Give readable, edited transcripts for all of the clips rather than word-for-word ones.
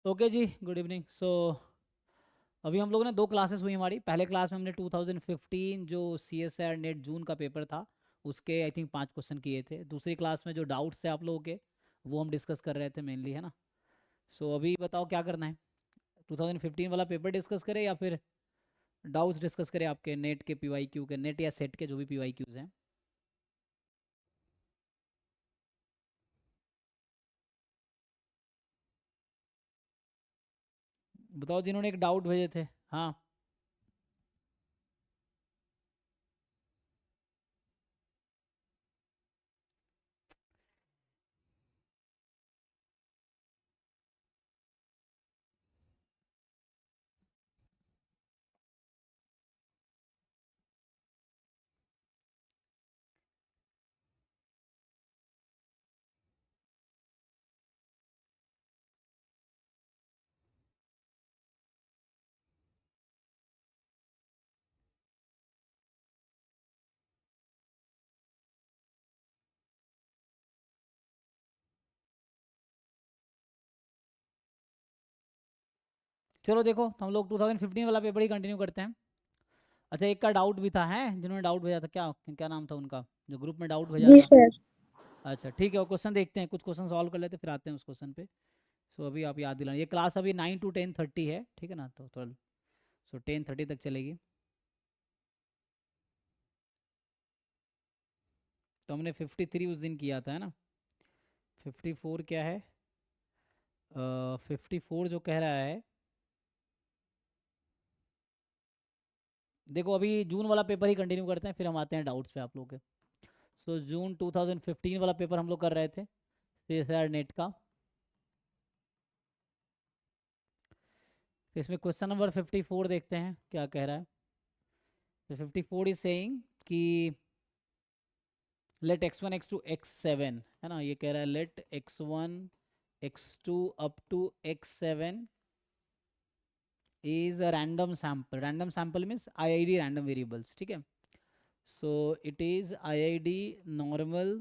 Okay जी, good evening. सो अभी हम लोगों ने 2 क्लासेस हुई हमारी। पहले क्लास में हमने 2015 जो CSIR नेट जून का पेपर था उसके आई थिंक 5 क्वेश्चन किए थे। दूसरी क्लास में जो डाउट्स थे आप लोगों के वो हम डिस्कस कर रहे थे मेनली, है ना। सो अभी बताओ क्या करना है, 2015 वाला पेपर डिस्कस करें या फिर डाउट्स डिस्कस करें आपके नेट के PYQ के, नेट या सेट के जो भी PYQs हैं। बताओ जिन्होंने एक डाउट भेजे थे। हाँ, चलो देखो हम लोग 2015 वाला पेपर ही कंटिन्यू करते हैं। अच्छा, एक का डाउट भी था, है जिन्होंने डाउट भेजा था, क्या क्या नाम था उनका जो ग्रुप में डाउट भेजा जी था। सर। अच्छा ठीक है, वो क्वेश्चन देखते हैं, कुछ क्वेश्चन सॉल्व कर लेते हैं फिर आते हैं उस क्वेश्चन पे। सो अभी आप याद दिलाना, ये क्लास अभी 9 to 10:30 है, ठीक है ना, तो 12, सो 10:30 तक चलेगी। तो हमने 53 उस दिन किया था, है ना। 54 क्या है, 54 जो कह रहा है, देखो अभी जून वाला पेपर ही कंटिन्यू करते हैं फिर हम आते हैं डाउट्स पे आप लोगों के। सो जून 2015 वाला पेपर हम लोग कर रहे थे CSIR नेट का। तो इसमें क्वेश्चन नंबर 54 देखते हैं क्या कह रहा है। तो 54 इज सेइंग कि लेट x1 x2 x7, है ना, ये कह रहा है let x1 x2 up to x7 is a random sample. Random sample means IID random variables, ठीक है। So it is IID normal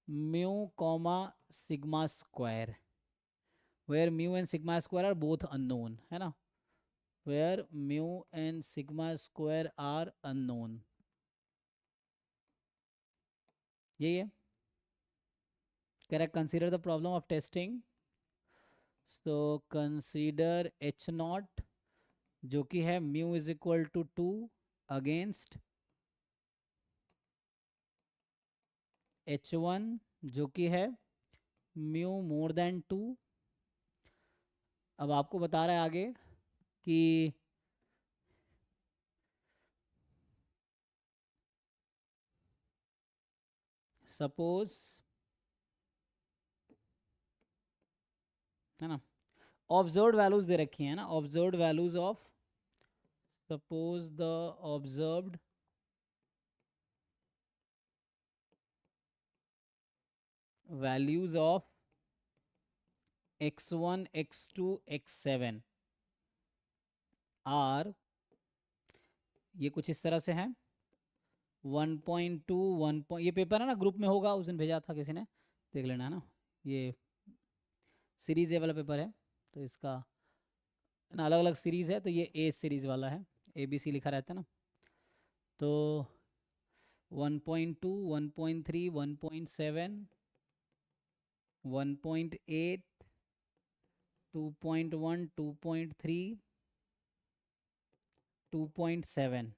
mu comma sigma square where mu and sigma square are both unknown, है ना, where mu and sigma square are unknown, यही है। कह रहा है consider the problem of testing. So consider H not जो कि है mu is equal to 2 against H1 जो कि है म्यू मोर देन 2। अब आपको बता रहा है आगे कि सपोज, है ना, ऑब्जर्व्ड वैल्यूज दे रखी है ना, observed values of, suppose the observed values of x1 x2 x7 are, ये कुछ इस तरह से है 1.2 1 ये पेपर है ना, ग्रुप में होगा, उस दिन भेजा था किसी ने, देख लेना, है ना। ये सीरीज ए वाला पेपर है, तो इसका ना अलग अलग सीरीज है, तो ये ए सीरीज वाला है, ABC लिखा रहता है ना। तो 1.2 1.3 1.7 1.8 2.1 2.3 2.7।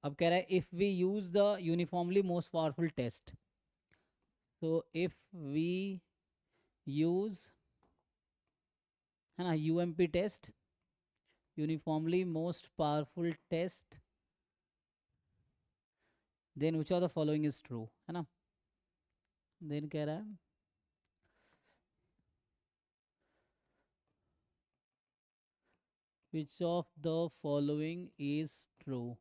अब कह रहा है if we use the uniformly most powerful test, तो इफ वी यूज, है ना, UMP test, uniformly most powerful test, then which of the following is true, है ना। देन कह रहा है which of the following is true,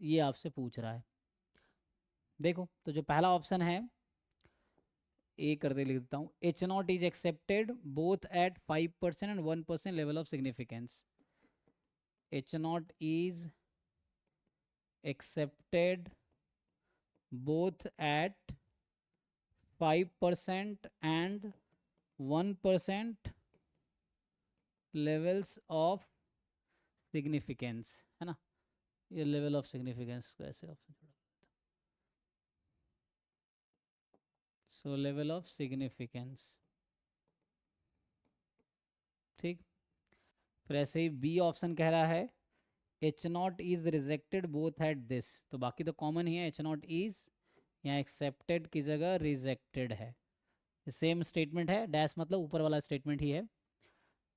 ये आपसे पूछ रहा है। देखो तो जो पहला ऑप्शन है, ए करते लिख देता हूँ, H not is accepted both at 5% and 1% level of significance. H not is accepted both at 5% and 1% levels of significance, है ना। ये लेवल ऑफ सिग्निफिकेंस को ऐसे ऑप्शन छोड़ा, सो लेवल ऑफ सिग्निफिकेंस, ठीक। फिर ऐसे ही बी ऑप्शन कह रहा है H not is rejected both at this, तो बाकी तो कॉमन ही है, एच नॉट इज यहाँ एक्सेप्टेड की जगह रिजेक्टेड है, सेम स्टेटमेंट है, डैश मतलब ऊपर वाला स्टेटमेंट ही है।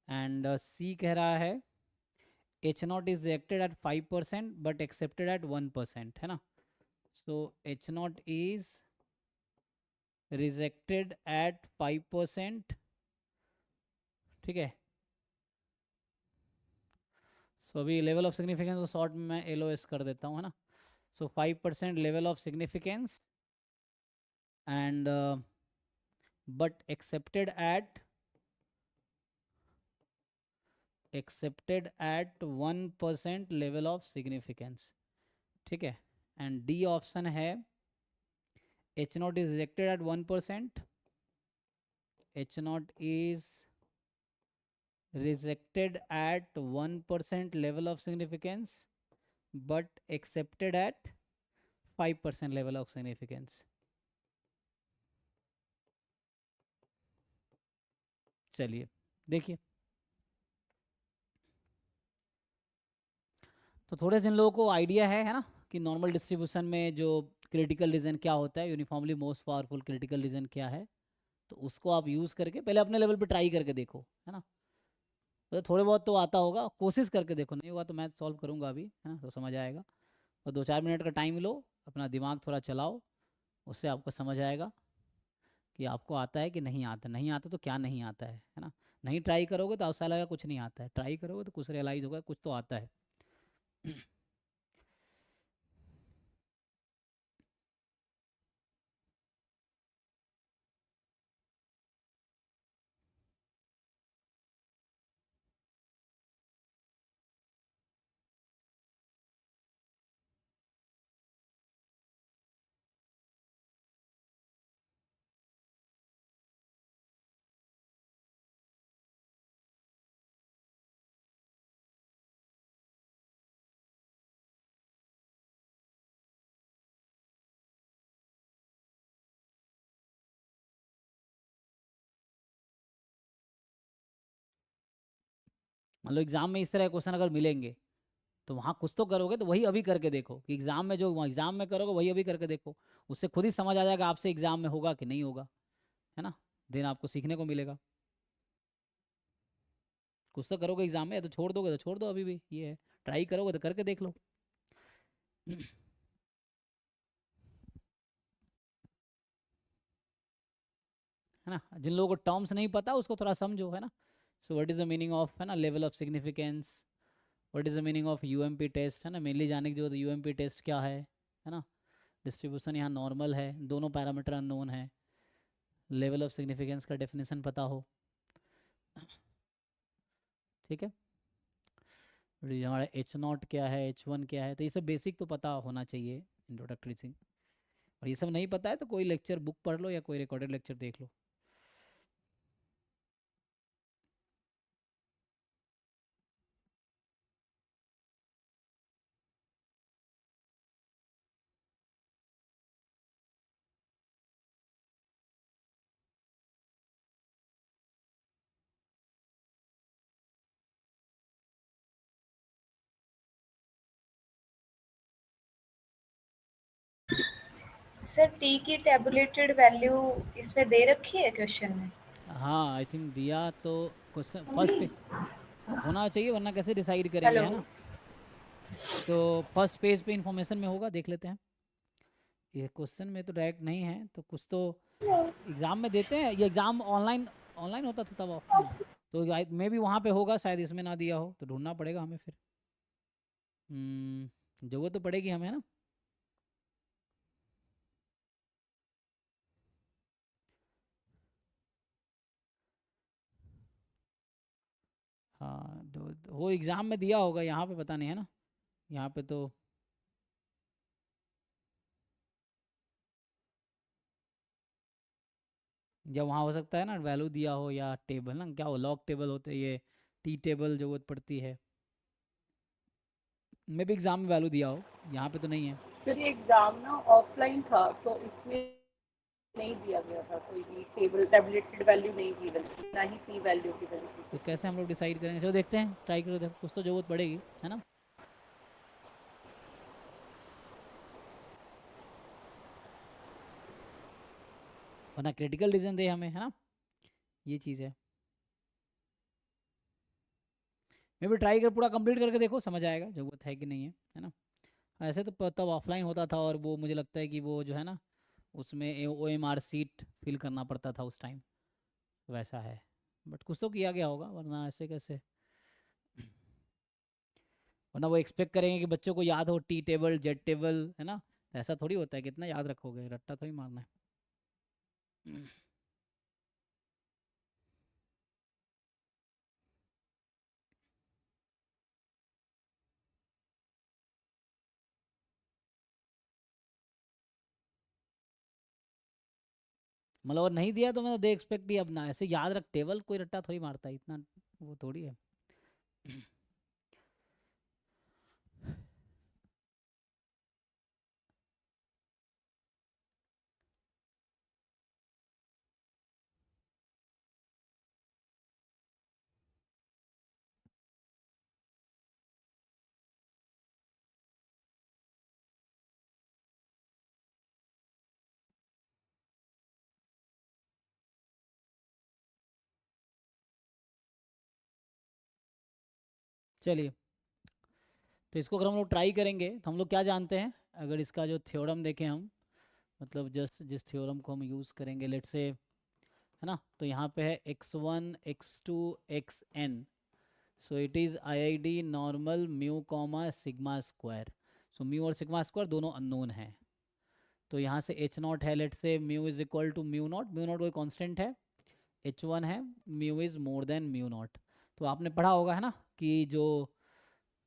एंड सी कह रहा है H not is rejected at 5% but accepted at 1%, है ना। So H not is rejected at 5%, ठीक है। सो अभी लेवल ऑफ सिग्निफिकेंस को शॉर्ट में मैं LOS कर देता हूँ, है ना। So 5% level of significance and but accepted at 1% level of significance, ठीक है। एंड डी ऑप्शन है H not is rejected at 1%, H not is rejected at 1% level of significance but accepted at 5% level of significance। चलिए देखिए, तो थोड़े जिन लोगों को idea है ना, कि नॉर्मल डिस्ट्रीब्यूशन में जो क्रिटिकल रीजन क्या होता है, uniformly most powerful critical reason क्या है, तो उसको आप यूज़ करके पहले अपने लेवल पे ट्राई करके देखो, है ना। तो थोड़े बहुत तो आता होगा, कोशिश करके देखो, नहीं होगा तो मैं सॉल्व करूँगा अभी, है ना, तो समझ आएगा। और 2-4 मिनट का टाइम लो, अपना दिमाग थोड़ा चलाओ, उससे आपको समझ आएगा कि आपको आता है कि नहीं आता। नहीं आता तो क्या नहीं आता है ना। नहीं ट्राई करोगे तो ऐसा लगेगा कुछ नहीं आता है, ट्राई करोगे तो कुछ रियलाइज़ होगा कुछ तो आता है। मान लो एग्जाम में इस तरह क्वेश्चन अगर मिलेंगे तो वहाँ कुछ तो करोगे, तो वही अभी करके देखो कि एग्जाम में जो एग्जाम में करोगे वही अभी करके देखो, उससे खुद ही समझ आ जाएगा आपसे एग्जाम में होगा कि नहीं होगा, है ना। दिन आपको सीखने को मिलेगा। कुछ तो करोगे एग्जाम में, या तो छोड़ दोगे तो छोड़ दो, अभी भी ये है, ट्राई करोगे तो करके देख लो। है ना, जिन लोगों को टर्म्स नहीं पता उसको थोड़ा समझो, है ना। So what is the meaning of, है ना, level of significance, what is the meaning of UMP test, है ना, मेनली जाने की जरूरत है यूएमपी टेस्ट क्या है ना। डिस्ट्रीब्यूशन यहाँ नॉर्मल है, दोनों पैरामीटर अननोन है, लेवल ऑफ सिग्निफिकेंस का डेफिनेशन पता हो, ठीक है। और ये हमारा एच नॉट क्या है, H1 क्या है, तो ये सब बेसिक तो पता होना चाहिए, इंट्रोडक्टरी थिंग। और ये सब नहीं पता है तो कोई लेक्चर बुक पढ़ लो या कोई रिकॉर्डेड लेक्चर देख लो। सर टी की टेबुलेटेड वैल्यू इसमें दे रखी है क्वेश्चन में? हाँ आई थिंक दिया तो, क्वेश्चन फर्स्ट पे होना चाहिए, वरना कैसे डिसाइड करेंगे, हेलो। है ना। तो फर्स्ट पेज पे इंफॉर्मेशन में होगा, देख लेते हैं। ये क्वेश्चन में तो डायरेक्ट नहीं है, तो कुछ तो एग्ज़ाम में देते हैं, ये एग्ज़ाम ऑनलाइन ऑनलाइन होता था तब ऑफलाइन, तो मे भी वहाँ पे होगा शायद, इसमें ना दिया हो तो ढूंढना पड़ेगा हमें फिर। जरूरत तो पड़ेगी हमें, है ना। हाँ वो एग्ज़ाम में दिया होगा, यहाँ पे पता नहीं, है ना। यहाँ पे तो या वहाँ हो सकता है ना वैल्यू दिया हो या टेबल ना, क्या हो लॉग टेबल होते हैं, ये टी टेबल जरूरत पड़ती है, मे भी एग्जाम में वैल्यू दिया हो, यहाँ पे तो नहीं है। फिर ये एग्ज़ाम ना ऑफलाइन था तो इसमें नहीं दिया गया था, कोई भी टेबल टैबुलेटेड वैल्यू नहीं दी बल्कि ना ही पी वैल्यू की वैल्यू तो थी। कैसे हम लोग डिसाइड करेंगे, चलो देखते हैं, ट्राई करो, देखो कुछ तो जरूरत पड़ेगी, है ना। वरना क्रिटिकल रीजन दे हमें, है ना, ये चीज़ है। मैं भी ट्राई कर पूरा कंप्लीट करके देखो, समझ आएगा जरूरत है कि नहीं है ना। ऐसे तो तब ऑफलाइन होता था, और वो मुझे लगता है कि वो जो है ना उसमें OMR सीट फिल करना पड़ता था उस टाइम, वैसा है। बट कुछ तो किया गया होगा, वरना ऐसे कैसे, वरना वो एक्सपेक्ट करेंगे कि बच्चों को याद हो टी टेबल जेड टेबल, है ना। ऐसा थोड़ी होता है, कितना याद रखोगे, रट्टा थोड़ी मारना है। मतलब और नहीं दिया तो मैं दे एक्सपेक्ट ही, अब ना ऐसे याद रख टेबल, कोई रट्टा थोड़ी मारता है इतना, वो थोड़ी है। चलिए, तो इसको अगर हम लोग ट्राई करेंगे तो हम लोग क्या जानते हैं, अगर इसका जो थ्योरम देखें हम, मतलब जस्ट जिस थ्योरम को हम यूज़ करेंगे लेट से, है ना, तो यहाँ पे है x1 x2 xn, so it is IID normal mu comma sigma square. So mu और सिग्मा स्क्वायर दोनों अननोन हैं, तो यहाँ से H0 है, let say mu is equal to mu not कोई कांस्टेंट है, H1 है, mu is more than mu not. तो आपने पढ़ा होगा, है ना, कि जो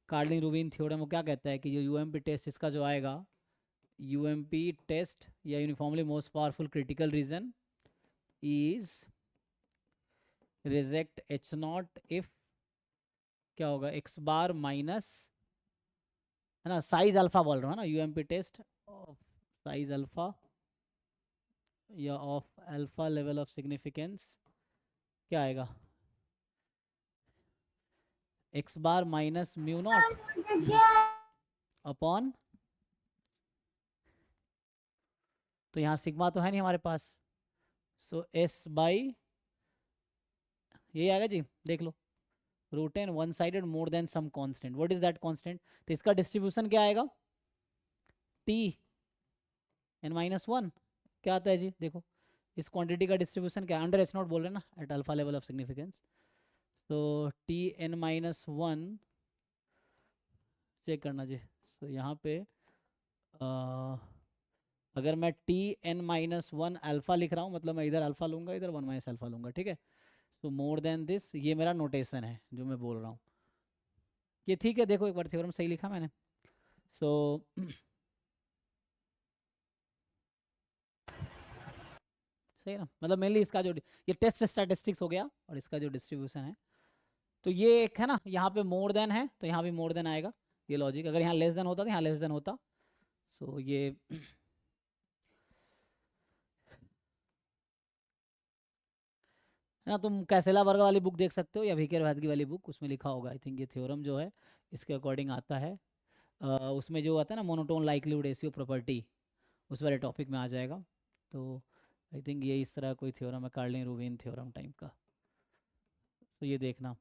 कार्लिन रूबिन थ्योरम वो क्या कहता है कि जो यूएमपी टेस्ट इसका जो आएगा, यूएमपी टेस्ट या uniformly most powerful critical reason is reject H0 if क्या होगा, एक्स बार माइनस, है ना, साइज अल्फा बोल रहा हूँ ना, UMP test of size alpha या of alpha level of significance, क्या आएगा, X bar minus mu not upon, तो यहाँ सिग्मा तो है नहीं हमारे पास, सो एस बाई, यही आएगा जी, देख लो, root N one sided more than some constant, what is that constant, तो इसका डिस्ट्रीब्यूशन क्या आएगा, टी एन माइनस वन, क्या आता है जी, देखो इस क्वांटिटी का डिस्ट्रीब्यूशन क्या, अंडर H0 बोल रहे हैं ना, at alpha level of significance, तो T N minus one, check करना जी, तो यहाँ पे अगर मैं T N minus one alpha लिख रहा हूँ, मतलब मैं इधर अल्फा लूंगा, इधर वन माइनस अल्फा लूंगा, ठीक है, तो मोर देन दिस, ये मेरा नोटेशन है जो मैं बोल रहा हूँ, ये ठीक है, देखो एक बार थ्योरम सही लिखा मैंने, सो सही है ना, मतलब मेनली इसका जो ये टेस्ट स्टैटिस्टिक्स हो गया, और इसका जो डिस्ट्रीब्यूशन है, तो ये एक है ना, यहाँ पे मोर देन है तो यहाँ भी मोर देन आएगा, ये लॉजिक, अगर यहाँ लेस देन होता तो यहाँ लेस देन होता, सो ये है ना, तुम कैसेला वर्ग वाली बुक देख सकते हो या वीके की वाली बुक, उसमें लिखा होगा, आई थिंक ये थ्योरम जो है इसके अकॉर्डिंग आता है, उसमें जो आता है ना मोनोटोन लाइक्लीहुड रेशियो प्रॉपर्टी, उस वाले टॉपिक में आ जाएगा, तो आई थिंक ये इस तरह कोई थ्योरम है, कार्लिन रूबिन थ्योरम टाइप का, तो ये देखना,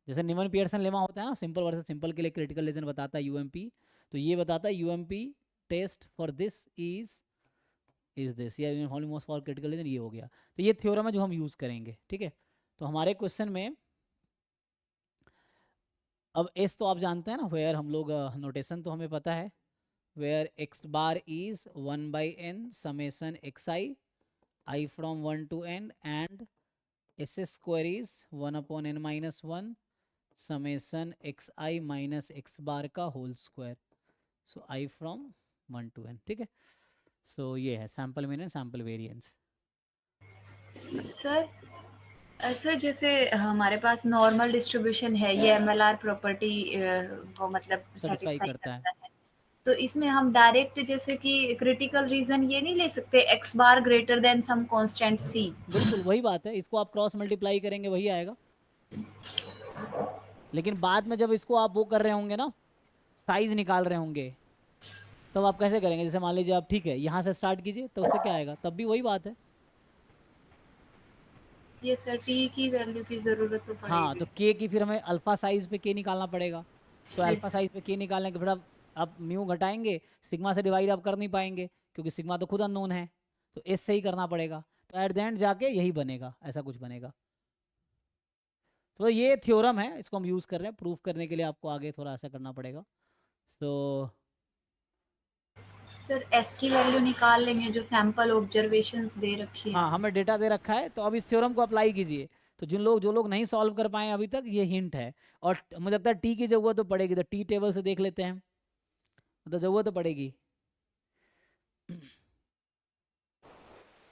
जैसे निमन पियर्सन लेमा होता है ना, सिंपल वर्सेस सिंपल के लिए क्रिटिकल रीजन बताता है यूएमपी, तो ये बताता है UMP test for this is this, या uniformly most for critical region, ये हो गया, तो ये थ्योरम है जो हम यूज़ करेंगे, ठीक है। तो हमारे क्वेश्चन में अब एस तो आप जानते हैं ना, वेयर हम लोग नोटेशन तो हमें पता है, where X bar is 1/n summation x I from 1 to n, and S square is 1/n-1 summation x I minus x bar का whole square, so I from 1 to n, ठीक है। So ये है sample mean and sample variance, sir sir जैसे हमारे पास normal distribution है, ये MLR property को मतलब सेटिस्फाई सेटिस्फाई करता है। करता है, तो इसमें हम डायरेक्ट जैसे कि क्रिटिकल रीजन ये नहीं ले सकते, एक्स बार ग्रेटर देन सम कांस्टेंट सी? बिल्कुल वही बात है, इसको आप क्रॉस मल्टीप्लाई करेंगे वही आएगा। लेकिन बाद में जब इसको आप वो कर रहे होंगे ना, साइज निकाल रहे होंगे, तब आप कैसे करेंगे? जैसे मान लीजिए आप ठीक है यहाँ से स्टार्ट कीजिए, तो उससे क्या आएगा? तब भी वही बात है। ये सर टी की वैल्यू की जरूरत तो हाँ, पड़ेगी। तो के की फिर हमें अल्फा साइज पे के निकालना पड़ेगा। तो अल्फा यस। साइज पे के निकालने के फिर आप म्यू घटाएंगे, सिग्मा से डिवाइड आप कर नहीं पाएंगे क्योंकि सिग्मा तो खुद अननोन है, तो एस से ही करना पड़ेगा। तो एट द एंड जाके यही बनेगा, ऐसा कुछ बनेगा। तो ये थ्योरम है, इसको हम यूज़ कर रहे हैं प्रूफ करने के लिए, आपको आगे थोड़ा ऐसा करना पड़ेगा। तो सर एस की वैल्यू निकाल लेंगे जो सैंपल ऑब्जर्वेशंस दे रखी है। हाँ, हमें डेटा दे रखा है, तो अब इस थ्योरम को अप्लाई कीजिए। तो जो लोग नहीं सॉल्व कर पाए अभी तक, ये हिंट है। और मुझे लगता है टी की जरूरत तो पड़ेगी, तो टी टेबल से देख लेते हैं, तो जरूरत तो पड़ेगी।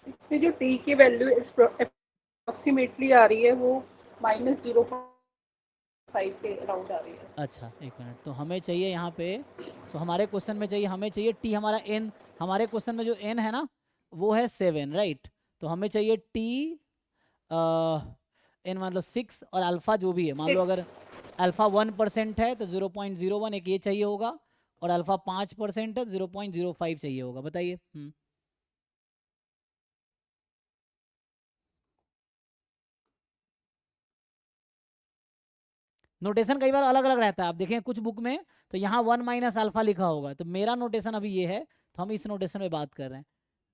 इसमें जो टी की वैल्यू अप्रोक्सीमेटली आ रही है वो -0.5 के अराउंड आ रही है। अच्छा एक मिनट, तो हमें चाहिए यहाँ पे, सो हमारे क्वेश्चन में चाहिए, हमें चाहिए टी, हमारा एन, हमारे क्वेश्चन में जो एन है ना वो है 7, राइट? तो हमें चाहिए टी एन मतलब 6, और अल्फा जो भी है, मान लो 6। अगर अल्फा 1% है तो 0.01 एक ये चाहिए होगा, और अल्फा 5% है 0.05 चाहिए होगा। बताइए। नोटेशन कई बार अलग अलग रहता है, आप देखें कुछ बुक में तो यहाँ 1 माइनस अल्फा लिखा होगा, तो मेरा नोटेशन अभी ये है, तो हम इस नोटेशन में बात कर रहे हैं।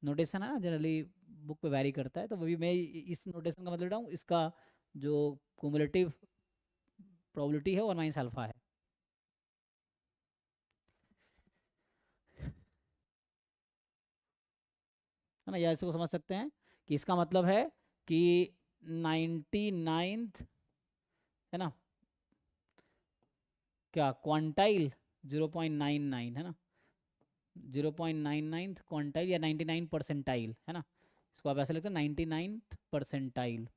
नोटेशन है ना जनरली बुक पे वैरी करता है, तो अभी मैं इस नोटेशन का मतलब रहा हूँ, इसका जो क्यूमुलेटिव प्रोबेबिलिटी है 1 माइनस अल्फा है। है ना, या इसको समझ सकते हैं कि इसका मतलब है कि 99th, है ना, क्या क्वांटाइल 0.99 है ना, 0.99 क्वांटाइल या 99 परसेंटाइल, है ना, इसको आप ऐसे लिखते हैं 99 परसेंटाइल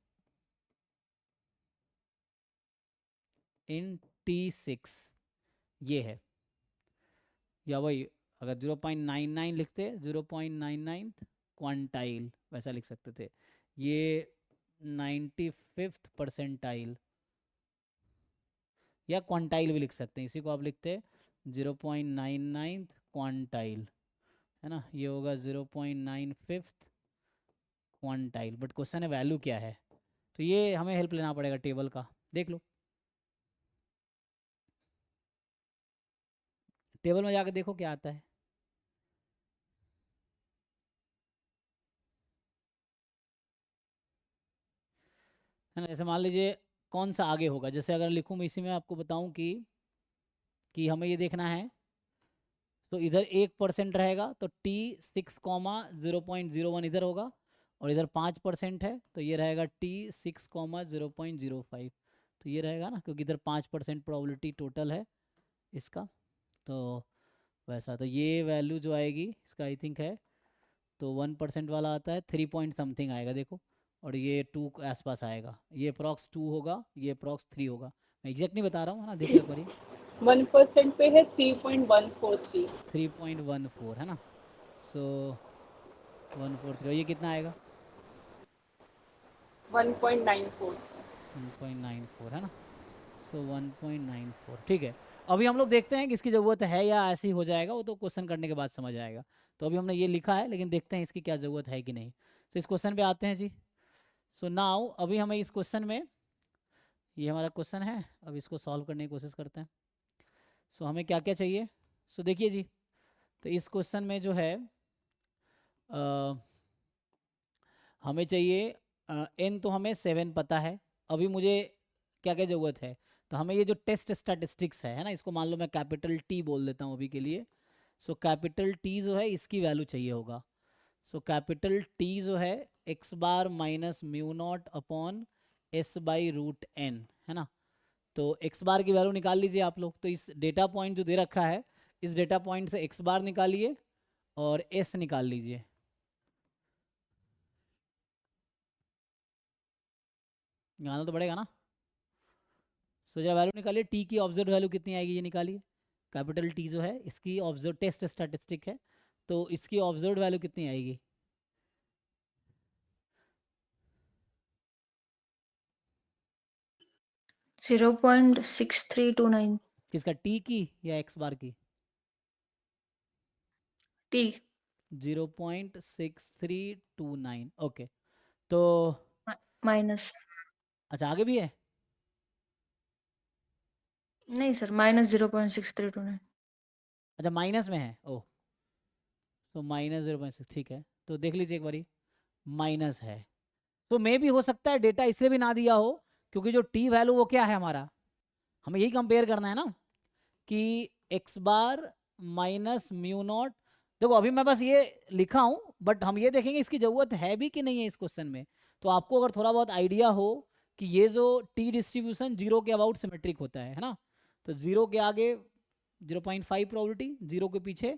इन T6, ये है। या वही, अगर 0.99 लिखते 0.99 क्वांटाइल वैसा लिख सकते थे। ये 95th परसेंटाइल, या क्वांटाइल भी लिख सकते हैं, इसी को आप लिखते 0.99 क्वांटाइल, है ना, ये होगा 0.95th क्वांटाइल। बट क्वेश्चन है वैल्यू क्या है, तो ये हमें हेल्प लेना पड़ेगा टेबल का। देख लो टेबल में जाकर, देखो क्या आता है। है ना, जैसे मान लीजिए कौन सा आगे होगा, जैसे अगर लिखूँ मैं इसी में आपको बताऊं कि हमें ये देखना है, तो इधर 1% रहेगा तो T6,0.01 इधर होगा, और इधर 5% है तो ये रहेगा T6,0.05, तो ये रहेगा ना, क्योंकि इधर 5% प्रोबेबिलिटी टोटल है इसका। तो वैसा, तो ये वैल्यू जो आएगी इसका आई थिंक है, तो 1% वाला आता है 3 पॉइंट समथिंग आएगा देखो, और ये 2 के आसपास आएगा, ये अप्रॉक्स 2 होगा, ये अप्रॉक्स 3 होगा। मैं एग्जैक्ट नहीं बता रहा हूँ, है ना, देख लो एक बारी। 1% पे है 3.143। 3.14 है ना, सो 143, और ये कितना आएगा? 1.94। 1.94 है ना, सो 1.94, ठीक है। अभी हम लोग देखते हैं कि इसकी ज़रूरत है या ऐसे ही हो जाएगा, वो तो क्वेश्चन करने के बाद समझ आएगा। तो अभी हमने ये लिखा है, लेकिन देखते हैं इसकी क्या ज़रूरत है कि नहीं। तो इस क्वेश्चन पे आते हैं जी। सो नाउ अभी हमें इस क्वेश्चन में, ये हमारा क्वेश्चन है, अब इसको सॉल्व करने की कोशिश करते हैं। सो हमें क्या क्या चाहिए? सो देखिए जी, तो इस क्वेश्चन में जो है हमें चाहिए n, तो हमें 7 पता है। अभी मुझे क्या क्या ज़रूरत है, तो हमें ये जो टेस्ट स्टैटिस्टिक्स है ना, इसको मान लो मैं कैपिटल T बोल देता हूँ अभी के लिए। सो कैपिटल T जो है इसकी वैल्यू चाहिए होगा। सो कैपिटल T जो है x bar minus mu not upon s by root n, है ना। तो x बार की वैल्यू निकाल लीजिए आप लोग, तो इस डेटा पॉइंट जो दे रखा है, इस डेटा पॉइंट से x बार निकालिए और s निकाल लीजिए। निकालना तो पड़ेगा ना। सो जरा वैल्यू निकालिए, टी की ऑब्जर्व वैल्यू कितनी आएगी ये निकालिए। कैपिटल टी जो है इसकी ऑब्जर्व टेस्ट स्टैटिस्टिक है, तो इसकी ऑब्जर्व वैल्यू कितनी आएगी? जीरो 0.6329 किसका, टी की या एक्स बार की? टी 0.6329। ओके, तो माइनस, अच्छा आगे भी है? नहीं सर, माइनस 0.6329। अच्छा माइनस में है, ओह तो माइनस 0.6, ठीक है। तो देख लीजिए एक बारी, माइनस है। तो मे भी हो सकता है डेटा इसलिए भी ना दिया हो क्योंकि जो टी वैल्यू वो क्या है हमारा, हमें यही कंपेयर करना है ना कि X bar minus mu not. देखो अभी मैं बस ये लिखा हूं, बट हम ये देखेंगे इसकी जरूरत है भी कि नहीं है इस क्वेश्चन में। तो आपको अगर थोड़ा बहुत आइडिया हो कि ये जो टी डिस्ट्रीब्यूशन जीरो के अबाउट सिमेट्रिक होता है ना, तो जीरो के आगे 0.5 प्रोबेबिलिटी, जीरो के पीछे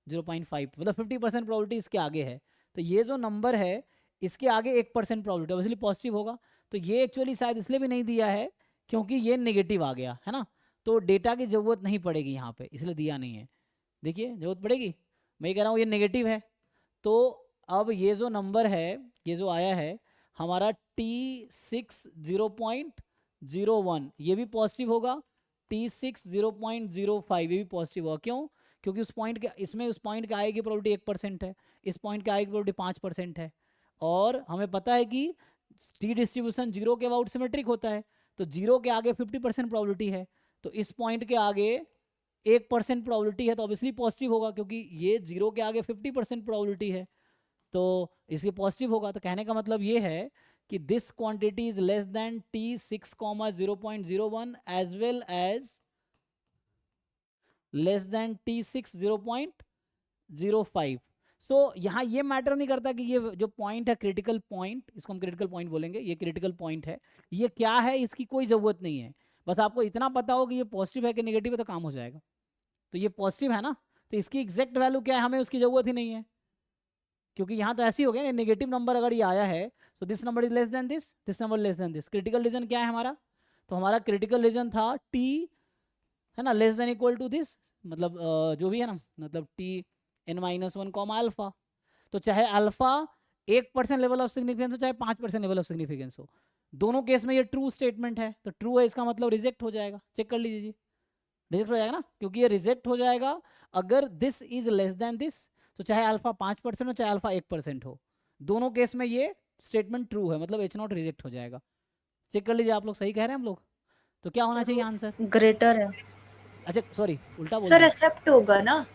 0.5, मतलब 50% प्रोबेबिलिटी इसके आगे है। तो ये जो नंबर है इसके आगे 1% प्रोबेबिलिटी ऑब्वियसली पॉजिटिव होगा। तो ये एक्चुअली शायद इसलिए भी नहीं दिया है क्योंकि ये नेगेटिव आ गया है ना, तो डेटा की जरूरत नहीं पड़ेगी यहाँ पे, इसलिए दिया नहीं है। देखिए जरूरत पड़ेगी, मैं कह रहा हूँ ये नेगेटिव है। तो अब ये जो नंबर है, ये जो आया है हमारा T6 0.01, ये भी पॉजिटिव होगा। T6 0.05 ये भी पॉजिटिव होगा। क्यों? क्योंकि उस पॉइंट के, इसमें उस पॉइंट के आए की प्रोबेबिलिटी 1% है, इस पॉइंट के आए की प्रोबेबिलिटी 5% है। और हमें पता है कि टी डिस्ट्रीब्यूशन जीरो के अबाउट सिमेट्रिक होता है, तो जीरो के आगे 50% प्रोबेबिलिटी है, तो इस पॉइंट के आगे 1% प्रोबेबिलिटी है, तो ऑब्वियसली पॉजिटिव होगा क्योंकि ये जीरो के आगे 50% प्रोबेबिलिटी है, तो इसके पॉजिटिव होगा। तो कहने का मतलब ये है कि this quantity is less than T6, 0.01 as well as less than T6 0.05। So यहाँ ये मैटर नहीं करता कि ये जो पॉइंट है क्रिटिकल पॉइंट, इसको हम क्रिटिकल पॉइंट बोलेंगे, ये क्रिटिकल पॉइंट है, ये क्या है इसकी कोई ज़रूरत नहीं है। बस आपको इतना पता हो कि ये पॉजिटिव है कि नेगेटिव है तो काम हो जाएगा। तो ये पॉजिटिव है ना, तो इसकी एग्जैक्ट वैल्यू क्या है हमें उसकी ज़रूरत ही नहीं है, क्योंकि यहाँ तो ऐसे ही हो गया, नेगेटिव नंबर अगर ये आया है तो this number is less then this number less than this. Critical reason क्या है हमारा? तो हमारा क्रिटिकल रीजन था टी, है ना, less than equal to this, मतलब जो भी है ना, मतलब T(n-1) कॉमा अल्फा। तो चाहे अल्फा 1% लेवल ऑफ सिग्निफिकेंस हो चाहे 5% लेवल ऑफ सिग्निफिकेंस हो, दोनों केस में ये ट्रू स्टेटमेंट है। तो ट्रू है इसका मतलब रिजेक्ट हो जाएगा, चेक कर लीजिए जी, रिजेक्ट हो जाएगा ना, क्योंकि ये रिजेक्ट हो जाएगा अगर this is less then this. तो चाहे अल्फा 5% हो चाहे अल्फा 1% हो, दोनों केस में ये स्टेटमेंट ट्रू है, मतलब H0 रिजेक्ट हो जाएगा। चेक कर लीजिए, आप लोग सही कह रहे हैं हम लोग। तो क्या होना चाहिए आंसर? ग्रेटर है। अच्छा सॉरी उल्टा बोल सर दिया, एक्सेप्ट होगा ना?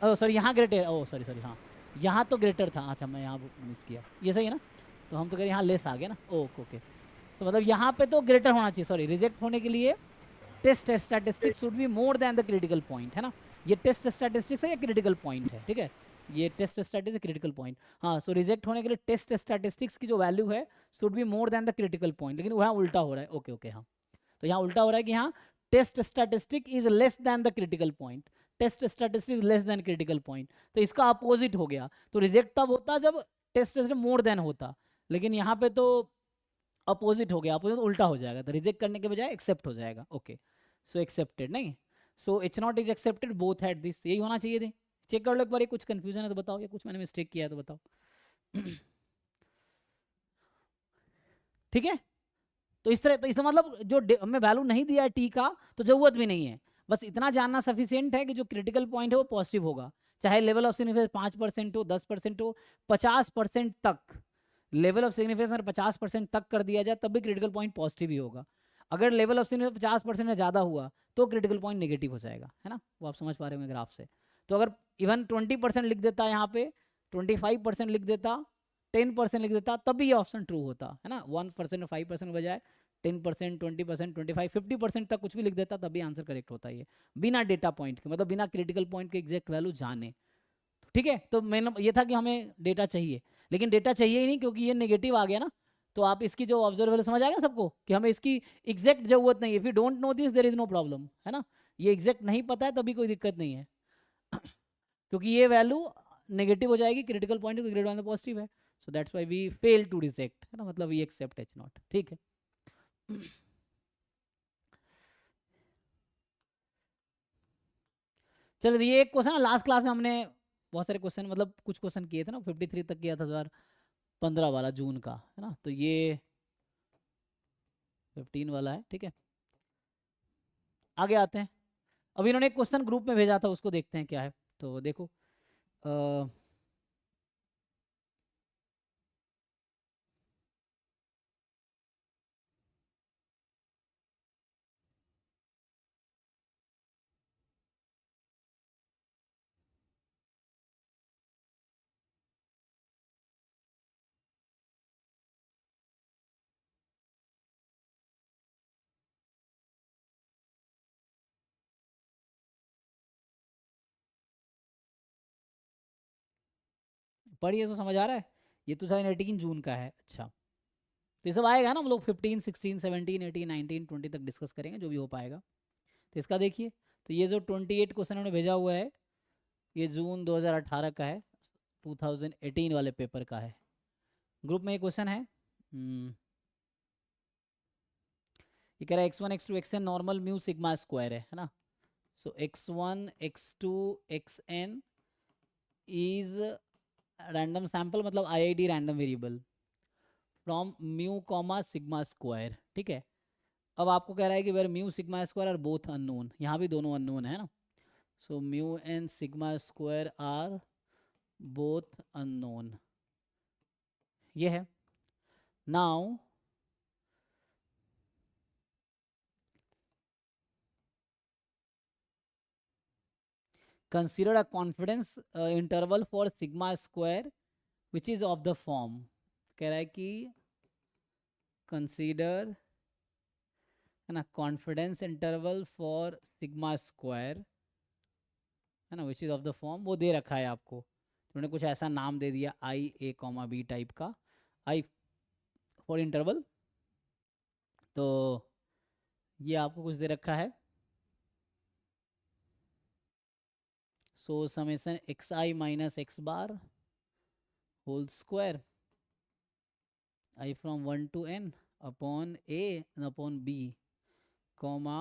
ओह सॉरी यहाँ ग्रेटर, ओह सॉरी सॉरी, हाँ यहाँ तो ग्रेटर था, अच्छा मैं यहाँ मिस किया, ये सही है ना, तो हम तो कह रहे यहाँ लेस आ गया ना, ओके ओके। तो मतलब यहाँ पे तो ग्रेटर होना चाहिए, सॉरी रिजेक्ट होने के लिए test statistics should be more than the critical point, है ना। ये टेस्ट स्टैटिस्टिक्स है या क्रिटिकल पॉइंट है, ठीक है, ये टेस्ट स्टैटिस्टिक्स क्रिटिकल पॉइंट। हाँ, सो रिजेक्ट होने के लिए टेस्ट स्टैटिस्टिक्स की जो वैल्यू है should be more than the critical point, लेकिन वहाँ उल्टा हो रहा है, ओके ओके हाँ। तो यहाँ उल्टा हो रहा है कि यहाँ test statistic is less than the critical point, test statistic is less than critical point, तो इसका अपोजिट हो गया। तो रिजेक्ट तब होता जब टेस्ट मोर देन होता, लेकिन यहाँ पे तो अपोजिट हो गया, अपोजिट तो उल्टा हो जाएगा, तो रिजेक्ट करने के बजाय एक्सेप्ट हो जाएगा। ओके, सो एक्सेप्टेड नहीं, सो H0 is accepted both at this, यही होना चाहिए थे। चेक कर लो एक बार, कुछ कंफ्यूजन है तो बताओ, या कुछ मैंने मिस्टेक किया है तो बताओ। ठीक है, तो इस तरह, तो इसका मतलब जो हमें वैल्यू नहीं दिया है टी का तो जरूरत भी नहीं है, बस इतना जानना सफिशिएंट है कि जो क्रिटिकल पॉइंट है वो पॉजिटिव होगा, चाहे लेवल ऑफ सिग्निफिकेंस 5% हो, 10% हो, 50% तक लेवल ऑफ सिग्निफिकेंस अगर 50% तक कर दिया जाए तब भी क्रिटिकल पॉइंट पॉजिटिव ही होगा। अगर लेवल ऑफ सिग्निफिकेंस 50% से ज़्यादा हुआ तो क्रिटिकल पॉइंट नेगेटिव हो जाएगा, है ना, वो आप समझ पा रहे होंगे ग्राफ से। तो अगर इवन 20% लिख देता यहाँ पे, 25% लिख देता, 10% लिख देता, तब भी ये ऑप्शन ट्रू होता, है ना। 1% 5% बजाय 10%, 20%, 25, 50% तक कुछ भी लिख देता तब भी आंसर करेक्ट होता है, ये बिना डेटा पॉइंट के, मतलब बिना क्रिटिकल पॉइंट के एग्जैक्ट वैल्यू जाने। ठीक है, तो मैंने ये था कि हमें डेटा चाहिए, लेकिन डेटा चाहिए ही नहीं क्योंकि ये नेगेटिव आ गया ना। तो आप इसकी जो ऑब्जर्वेबल समझ आ गया सबको कि हमें इसकी एग्जैक्ट जरूरत नहीं है। If you don't know this there is no problem, है ना, ये एग्जैक्ट नहीं पता है तभी कोई दिक्कत नहीं है क्योंकि ये वैल्यू नेगेटिव हो जाएगी, critical point grade one positive है, so that's why we fail to reject, है ना, मतलब वी एक्सेप्ट H0, ठीक है। चलो ये एक क्वेश्चन लास्ट क्लास में हमने बहुत सारे क्वेश्चन, मतलब कुछ क्वेश्चन किए थे ना, 53 तक किया था 2015 वाला जून का, है ना, तो ये 15 वाला है, ठीक है। आगे आते हैं। अब इन्होंने एक क्वेश्चन ग्रुप में भेजा था, उसको देखते हैं क्या है। तो देखो पढ़िए तो समझ आ रहा है। ये 2018 जून का है। अच्छा, तो ये सब आएगा ना, हम लोग 15, 16, 17, 18, 19, 20 तक डिस्कस करेंगे, जो भी हो पाएगा। तो इसका देखिए, तो ये जो 28 क्वेश्चन उन्होंने भेजा हुआ है, ये जून 2018 का है, 2018 वाले पेपर का है। ग्रुप में ये क्वेश्चन है, ये कह रहा है x1 x2 xn normal mu sigma square है ना। So x1 x2 xn is random sample, मतलब IID random variable from mu comma sigma square, ठीक है। अब आपको कह रहा है कि where mu sigma square are both unknown, यहाँ भी दोनों अननोन है ना। So mu and sigma square are both unknown, ये है। Now consider a confidence interval for sigma square which is of the form, कह रहा है कि consider, है ना, confidence interval for sigma square, है ना, which is of the form, वो दे रखा है आपको। उन्होंने कुछ ऐसा नाम दे दिया IA, B टाइप का, I फॉर इंटरवल। तो ये आपको कुछ दे रखा है। So summation xi minus x bar whole square I from 1 to n upon A upon B comma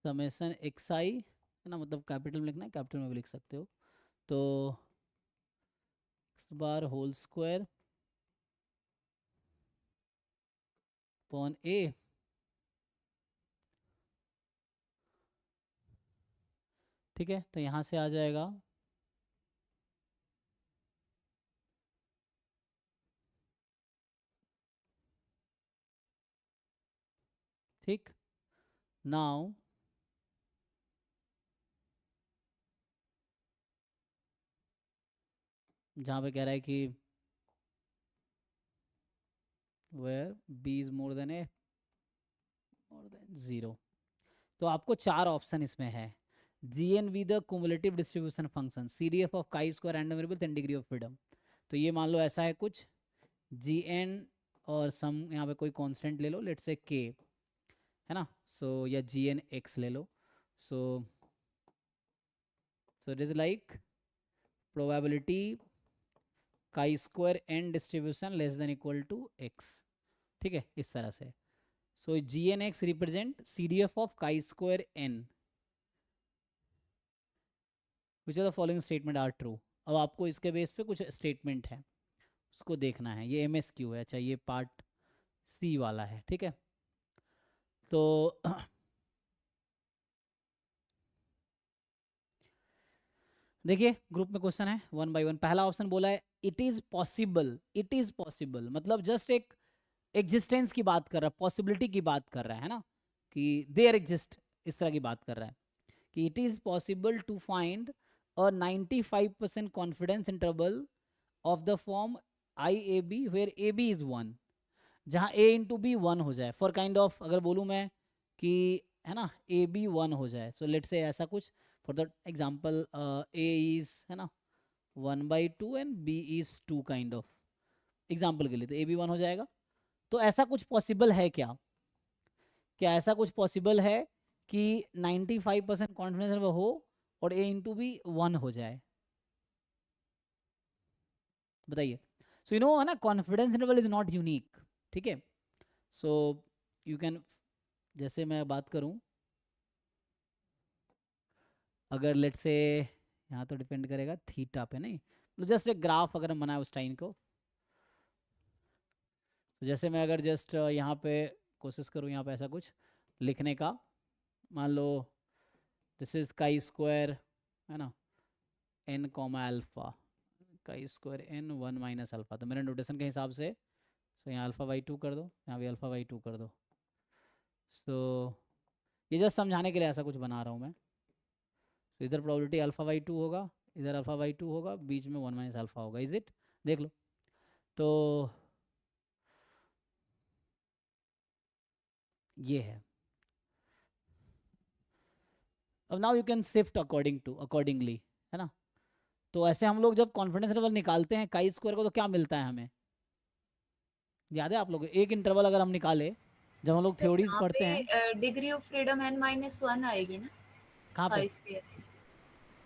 summation xi, है ना, मतलब कैपिटल में लिखना है, कैपिटल में भी लिख सकते हो। तो x bar whole square upon A, ठीक है। तो यहाँ से आ जाएगा ठीक। नाउ जहाँ पे कह रहा है कि where B is more than A more than 0, तो आपको 4 ऑप्शन इसमें है। GN with the cumulative distribution function, CDF of chi square random variable 10 degree of freedom. तो ये मान लो ऐसा है कुछ GN और सम यहाँ पे कोई कांस्टेंट ले लो, लेट्स से K, है ना। सो या GN X ले लो। So it is like probability chi square N distribution less than equal to X, ठीक है, इस तरह से। So GN X represent CDF of chi square N which are the following statement are true. अब आपको इसके बेस पे कुछ स्टेटमेंट है, उसको देखना है। ये MSQ है। अच्छा, ये पार्ट C वाला है, ठीक है। तो देखिए ग्रुप में क्वेश्चन है 1 by 1। पहला ऑप्शन बोला है it is possible, it is possible, मतलब जस्ट एक एग्जिस्टेंस की बात कर रहा है, पॉसिबिलिटी की बात कर रहा है ना, कि देयर एग्जिस्ट, इस तरह की बात कर रहा है कि it is possible to find a 95% confidence interval of the form IAB where AB is 1, जहाँ A इंटू बी 1 हो जाए। फॉर काइंड ऑफ अगर बोलूँ मैं कि, है ना, AB 1 हो जाए, सो लेट्स से ऐसा कुछ for the example A is, है ना, 1/2 and B is 2 kind of, example के लिए तो AB 1 हो जाएगा। तो ऐसा कुछ पॉसिबल है क्या? क्या ऐसा कुछ पॉसिबल है कि 95% कॉन्फिडेंस हो और A इंटू बी 1 हो जाए? बताइए। सो यू नो है ना, confidence interval is not unique, ठीक है। सो यू कैन, जैसे मैं बात करूं, अगर लेट से यहाँ तो डिपेंड करेगा थीटा पे, नहीं तो जस्ट एक ग्राफ अगर हम बनाए उस टाइम को, तो जैसे मैं अगर जस्ट यहाँ पे कोशिश करूँ यहाँ पे ऐसा कुछ लिखने का, मान लो दिस इज काई स्क्वायर है ना, n comma alpha, chi square n 1 minus alpha, तो मेरे नोटेशन के हिसाब से तो यहाँ अल्फा बाई 2 कर दो, यहाँ भी अल्फा बाई 2 कर दो। सो ये जस्ट समझाने के लिए ऐसा कुछ बना रहा हूँ मैं। तो इधर प्रोबेबिलिटी अल्फा बाई 2 होगा, इधर अल्फा बाई 2 होगा, बीच में 1 माइनस अल्फा होगा, इज इट? देख लो। तो ये है। अब now you can shift accordingly, है ना। तो ऐसे हम लोग जब कॉन्फिडेंस इंटरवल निकालते हैं काई स्क्वायर को, तो क्या मिलता है हमें, याद है आप लोग? एक इंटरवल अगर हम निकाले, जब हम लोग सर थ्योरीज यहाँ पढ़ते हैं, पे डिग्री ऑफ फ्रीडम n-1 आएगी ना, कहाँ पे? Chi square.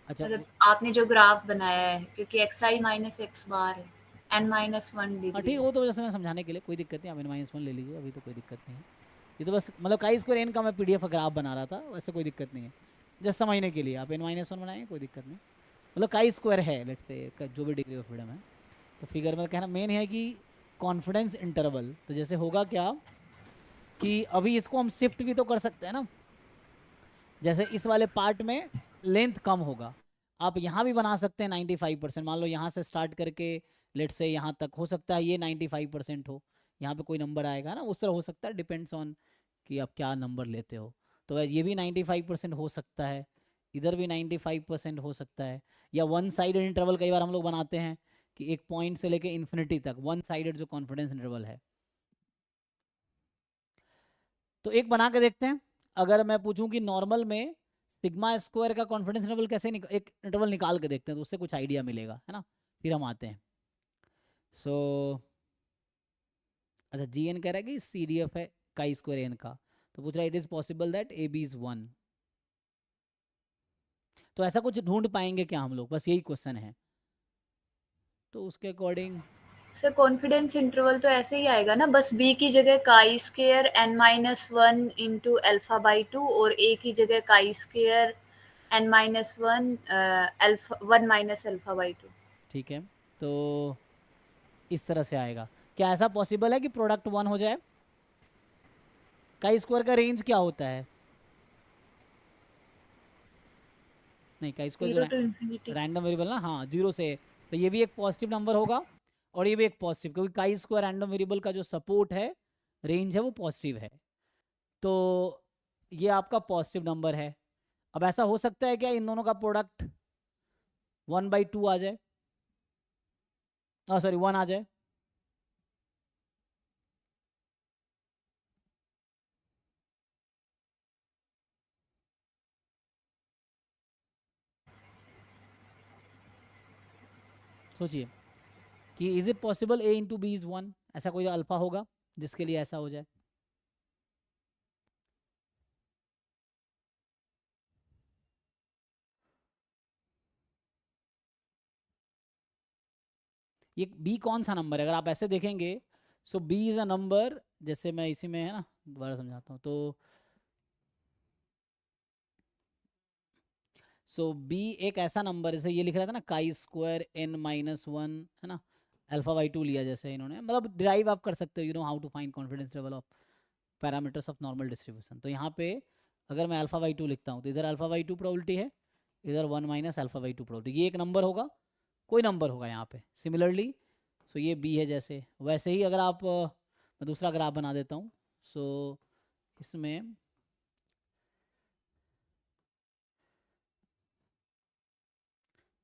अच्छा मतलब आपने जो ग्राफ बनाया है, क्योंकि xi माइनस x बार है, n-1 हाँ डिग्री ठीक है, वो तो जैसे मैं समझाने के लिए, कोई दिक्कत नहीं, आप n-1 ले लीजिए, अभी तो कोई दिक्कत नहीं है। ये तो बस मतलब काई स्क्वायर एन का मैं पीडीएफ ग्राफ बना रहा था, वैसे कोई दिक्कत नहीं है, जस्ट समझने के लिए आप n-1 बनाएंगे, कोई दिक्कत नहीं। मतलब काई स्क्वायर है लेट्स से जो भी डिग्री ऑफ फ्रीडम है, तो फिगर में कहना मेन है कि कॉन्फिडेंस इंटरवल, तो जैसे होगा क्या कि अभी इसको हम शिफ्ट भी तो कर सकते हैं ना, जैसे इस वाले पार्ट में लेंथ कम होगा, आप यहाँ भी बना सकते हैं 95%, मान लो यहाँ से स्टार्ट करके लेट से यहाँ तक, हो सकता है ये 95% हो, यहाँ पे कोई नंबर आएगा ना, उस तरह हो सकता है, डिपेंड्स ऑन कि आप क्या नंबर लेते हो। तो ये भी 95% हो सकता है, इधर भी 95% हो सकता है, या वन साइडेड इंटरवल कई बार हम लोग बनाते हैं कि एक पॉइंट से लेके इन्फिनिटी तक वन साइडेड जो कॉन्फिडेंस इंटरवल है। तो एक बना के देखते हैं, अगर मैं पूछूं कि नॉर्मल में सिग्मा स्क्वायर का कॉन्फिडेंस इंटरवल कैसे एक इंटरवल निकाल के देखते हैं, तो उससे कुछ आइडिया मिलेगा, है ना। फिर हम आते हैं। सो अच्छा, जी एन कह रहा है कि सी डी एफ है काई स्क्वायर एन का, तो पूछ रहा है it is possible that A B is 1। तो ऐसा कुछ ढूंढ पाएंगे क्या हम लोग, बस यही क्वेश्चन है। तो उसके अकॉर्डिंग सर कॉन्फिडेंस इंटरवल तो ऐसे ही आएगा ना, बस b की जगह काई square n-1 into alpha by 2 और a की जगह काई square n-1 alpha 1 minus alpha by 2। ठीक है, तो इस तरह से आएगा। क्या ऐसा पॉसिबल है कि प्रोडक्ट 1 हो जाए? काई स्क्वायर का रेंज क्या होता है? नहीं, काई स्क्वायर 0 टू जो इंफिनिटी। रैंडम वेरिएबल ना, हाँ 0 से, तो ये भी एक पॉजिटिव नंबर होगा और ये भी एक पॉजिटिव, क्योंकि काई स्क्वायर रैंडम वेरिएबल का जो सपोर्ट है, रेंज है, वो पॉजिटिव है, तो ये आपका पॉजिटिव नंबर है। अब ऐसा हो सकता है क्या इन दोनों का प्रोडक्ट 1/2 आ जाए, सॉरी 1 आ जाए? सोचिए कि is it possible a into B is 1, ऐसा कोई अल्फा होगा जिसके लिए ऐसा हो जाए? ये b कौन सा नंबर है, अगर आप ऐसे देखेंगे, सो b इज अ नंबर, जैसे मैं इसी में है ना दोबारा समझाता हूँ, तो सो b एक ऐसा नंबर, जैसे ये लिख रहा था ना काई स्क्वायर n-1, है ना, अल्फा बाई 2 लिया जैसे इन्होंने, मतलब डिराइव आप कर सकते हो, you know how to find confidence level of parameters of normal distribution. तो यहाँ पे अगर मैं अल्फा बाई 2 लिखता हूँ, तो इधर अल्फा बाई 2 प्रोबेबिलिटी है, इधर 1 माइनस अल्फा बाई 2 प्रोबेबिलिटी, ये एक नंबर होगा, कोई नंबर होगा यहाँ पे सिमिलरली। सो ये b है, जैसे वैसे ही अगर आप मैं दूसरा ग्राफ बना देता हूँ, सो इसमें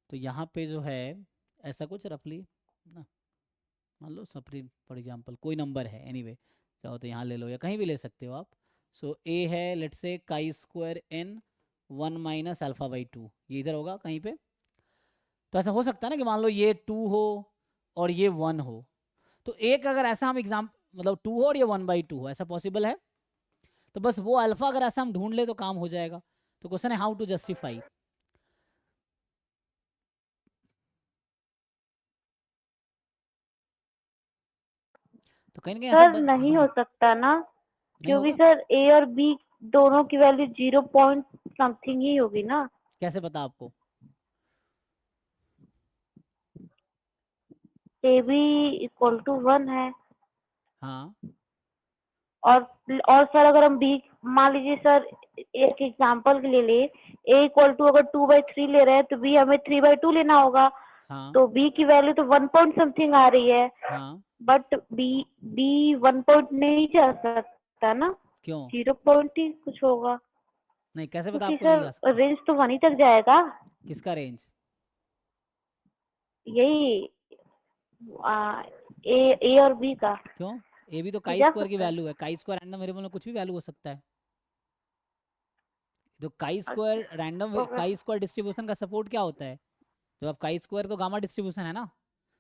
तो यहाँ पे जो है ऐसा कुछ रफली ना, मान लो सपरी फॉर एग्जांपल कोई नंबर है, एनीवे चाहो तो यहाँ ले लो या कहीं भी ले सकते हो आप। सो a है लेट्स से काई square n 1 minus alpha by 2, ये इधर होगा कहीं पे। तो ऐसा हो सकता है ना कि मान लो ये 2 हो और ये 1 हो, तो एक अगर ऐसा हम एग्जाम मतलब 2 हो और ये 1/2 हो, ऐसा पॉसिबल है? तो बस वो अल्फा अगर ऐसा हम ढूंढ ले तो काम हो जाएगा। तो क्वेश्चन है हाउ टू जस्टिफाई। तो कहीं ना कहीं ऐसा सर नहीं हो सकता ना, नहीं क्योंकि होगा। सर ए और बी दोनों की वैल्यू 0 पॉइंट समथिंग ही होगी ना। कैसे पता आपको? ए बी इक्वल टू 1 है। हाँ और सर अगर हम बी, मान लीजिए सर एक एग्जांपल के लिए ले, ए इक्वल टू अगर 2/3 ले रहे हैं तो बी हमें 3/2 लेना होगा। हाँ तो बी की वैल्यू तो 1 पॉइंट समथिंग आ रही है, हाँ। बट बी बी 1 पॉइंट नहीं जा सकता ना, क्यों 0 पॉइंट ही कुछ होगा। नहीं, कैसे पता क्योंकि आपको नहीं जा सर सकता? रेंज तो वहीं तक जाएगा। किसका रेंज? यही ए और बी का क्यों? ए भी तो तो काई जा स्क्वायर की सकता है। वैल्यू है, काई स्क्वायर रैंडम वेरिएबल में कुछ भी वैल्यू हो सकता है। तो काई अच्छा स्क्वायर रैंडम तो काई स्क्वायर डिस्ट्रीब्यूशन का सपोर्ट क्या होता है? तो अब काई स्क्वायर तो गामा डिस्ट्रीब्यूशन है ना,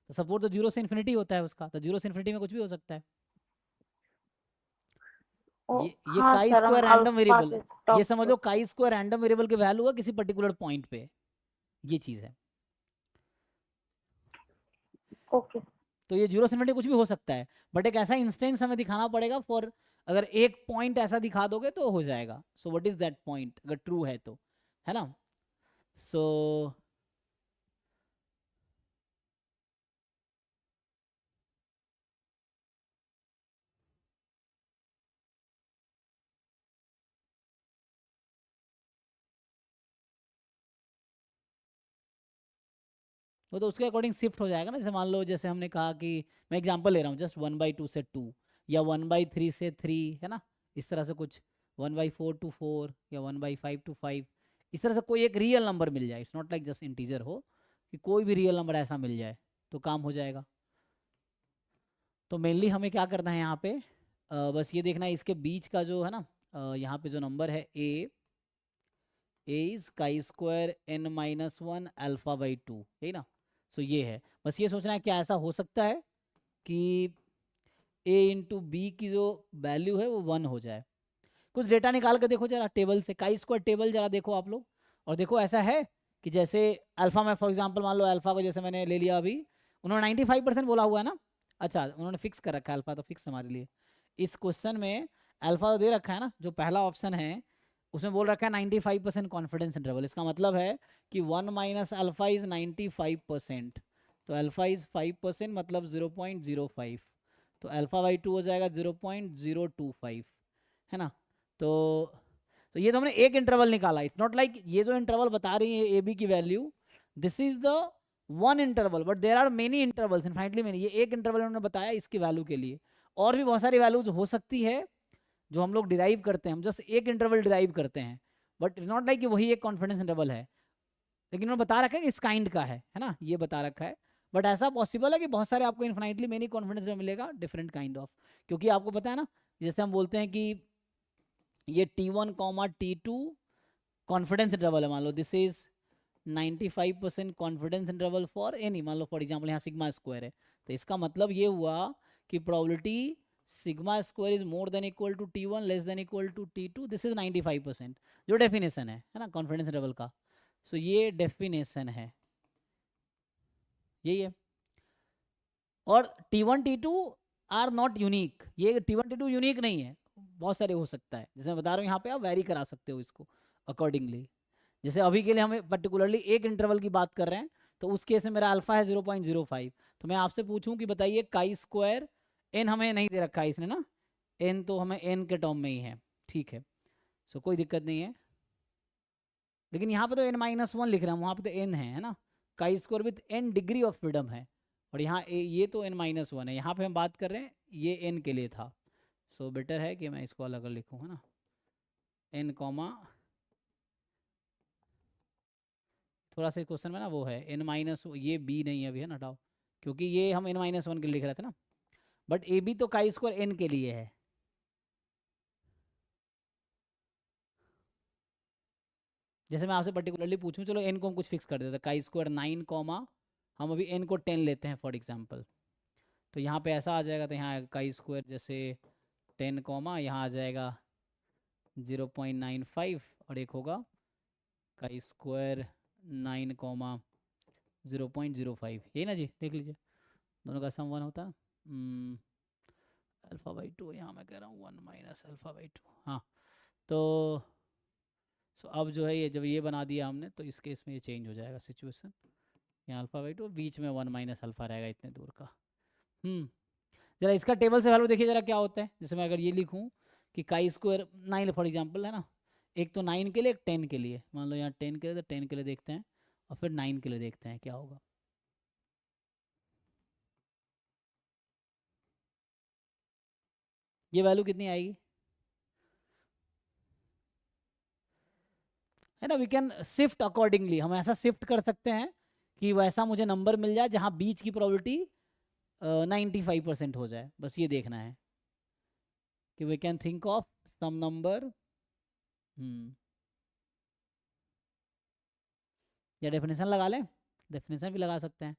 तो सपोर्ट तो 0 से इन्फिनिटी होता है उसका, तो 0 से इन्फिनिटी में कुछ भी हो सकता है। ये हाँ काई सर, हम स्क्वायर रैंडम अल्फा वेरिएबल के है। ये टॉप समझ पे। लो काई स्क्वायर रैंडम वेरिएबल की वैल्यू है किसी पर्टिकुलर पॉइंट पे, ये चीज है। ओके। तो ये 0 से इन्फिनिटी कुछ भी हो सकता है, बट एक ऐसा इंस्टेंस हमें दिखाना पड़ेगा फॉर, अगर एक पॉइंट ऐसा दिखा दोगे तो हो जाएगा। So what is that point, अगर ट्रू है तो, है ना। सो वो तो उसके अकॉर्डिंग शिफ्ट हो जाएगा ना। जैसे मान लो, जैसे हमने कहा कि मैं एग्जांपल ले रहा हूँ, जस्ट 1/2 से 2, या 1/3 से 3, है ना, इस तरह से कुछ 1/4 to 4, या 1/5 to 5, इस तरह से कोई एक रियल नंबर मिल जाए। It's not like just integer हो, कि कोई भी रियल नंबर ऐसा मिल जाए तो काम हो जाएगा। तो मेनली हमें क्या करना है यहाँ पे, बस ये देखना है इसके बीच का जो है ना, यहाँ पे जो नंबर है ए इज काई स्क्वायर n-1 α/2, यही ना। सो ये है, बस ये सोचना है क्या ऐसा हो सकता है कि a इंटू बी की जो वैल्यू है वो 1 हो जाए। कुछ डेटा निकाल के देखो जरा टेबल से, काई स्क्वायर टेबल जरा देखो आप लोग, और देखो ऐसा है कि जैसे अल्फा में, फॉर एग्जांपल मान लो अल्फा को जैसे मैंने ले लिया अभी, उन्होंने 95% बोला हुआ है ना। अच्छा, उन्होंने फिक्स कर रखा है, अल्फा तो फिक्स हमारे लिए। इस क्वेश्चन में अल्फा तो दे रखा है ना, जो पहला ऑप्शन है उसमें बोल रखा है 95% कॉन्फिडेंस इंटरवल। इसका मतलब है कि 1 माइनस अल्फा इज 95%, तो अल्फा इज 5%, मतलब 0.05, तो अल्फा/2 हो जाएगा 0.025, है ना। तो ये तो हमने एक इंटरवल निकाला। इट्स नॉट लाइक ये जो इंटरवल बता रही है ए बी की value, this is the one interval, but there are many intervals, infinitely many. ये एक इंटरवल उन्होंने बताया इसकी वैल्यू के लिए, और भी बहुत सारी वैल्यूज हो सकती है जो हम लोग डिराइव करते हैं। हम जस्ट एक इंटरवल डिराइव करते हैं, बट इट्स नॉट लाइक कि वही एक कॉन्फिडेंस इंटरवल है। लेकिन उन्होंने बता रखा है कि इस काइंड का है ना, ये बता रखा है। बट ऐसा पॉसिबल है कि बहुत सारे आपको इन्फिनाइटली मेनी कॉन्फिडेंस में मिलेगा, डिफरेंट काइंड ऑफ। क्योंकि आपको पता है ना, जैसे हम बोलते हैं कि ये T1, T2 कॉन्फिडेंस इंटरवल है। मान लो this is 95% confidence interval for any, मान लो फॉर एग्जांपल यहाँ सिग्मा स्क्वायर है, तो इसका मतलब ये हुआ कि probability sigma square is more than equal to T1 less than equal to T2, this is 95%, जो डेफिनेशन है ना कॉन्फिडेंस इंटरवल का। सो ये डेफिनेशन है, यही है। और T1 T2 are not unique, ये T1 T2 यूनिक नहीं है, बहुत सारे हो सकता है। जैसे मैं बता रहा हूँ यहाँ पे आप वेरी करा सकते हो इसको अकॉर्डिंगली। जैसे अभी के लिए हमें पर्टिकुलरली एक इंटरवल की बात कर रहे हैं, तो उस केस में मेरा अल्फा है 0.05। तो मैं आपसे पूछूं कि बताइए काई स्क्वायर, एन हमें नहीं दे रखा है इसने ना, एन तो हमें एन के टर्म में ही है, ठीक है। सो कोई दिक्कत नहीं है। लेकिन यहाँ पे तो n-1 लिख रहे हैं, वहाँ पे तो n है ना। Chi square with n degree of freedom है, और यहाँ ये तो n-1 है। यहाँ पे हम बात कर रहे हैं ये n के लिए था। सो बेटर है कि मैं इसको अलग अलग लिखूँ, है ना, n कॉमा, थोड़ा सा क्वेश्चन में ना वो है n-, ये b नहीं है अभी, है ना, हटाओ, क्योंकि ये हम n-1 के लिए लिख रहे थे ना, बट ए बी तो काई स्क्वायर n के लिए है। जैसे मैं आपसे पर्टिकुलरली पूछूं, चलो n को हम कुछ फिक्स कर देते हैं, काई स्क्वायर 9 कॉमा, हम अभी n को 10 लेते हैं फॉर एग्जांपल, तो यहाँ पे ऐसा आ जाएगा। तो यहाँ काई स्क्वायर जैसे 10 कॉमा, यहाँ आ जाएगा 0.95, और एक होगा काई स्क्वायर 9 कॉमा 0.05, यही ना जी, देख लीजिए दोनों का सम 1 होता है। अल्फा बाई 2, यहाँ मैं कह रहा हूँ 1 माइनस अल्फा बाई 2। हाँ, तो अब जो है ये जब ये बना दिया हमने तो इस केस में ये चेंज हो जाएगा सिचुएशन, यहाँ अल्फा बाई 2 बीच में 1 माइनस अल्फा रहेगा इतने दूर का। जरा इसका टेबल से वैल्यू देखिए जरा क्या होता है। जैसे मैं अगर ये लिखूँ कि काई स्क्वायर 9 फॉर एग्जांपल है ना, एक तो 9 के लिए एक 10 के लिए, मान लो यहाँ 10 के लिए, तो 10 के लिए देखते हैं और फिर 9 के लिए देखते हैं क्या होगा। ये वैल्यू कितनी आएगी, है ना। वी कैन शिफ्ट अकॉर्डिंगली, हम ऐसा शिफ्ट कर सकते हैं कि वैसा मुझे नंबर मिल जाए जहाँ बीच की प्रोबेबिलिटी 95% हो जाए। बस ये देखना है कि we can think of some number. या डेफिनेशन लगा लें, डेफिनेशन भी लगा सकते हैं।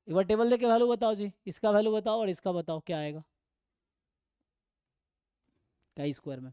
एक बार टेबल देके वैल्यू बताओ जी, इसका वैल्यू बताओ और इसका बताओ क्या आएगा काई स्क्वायर में।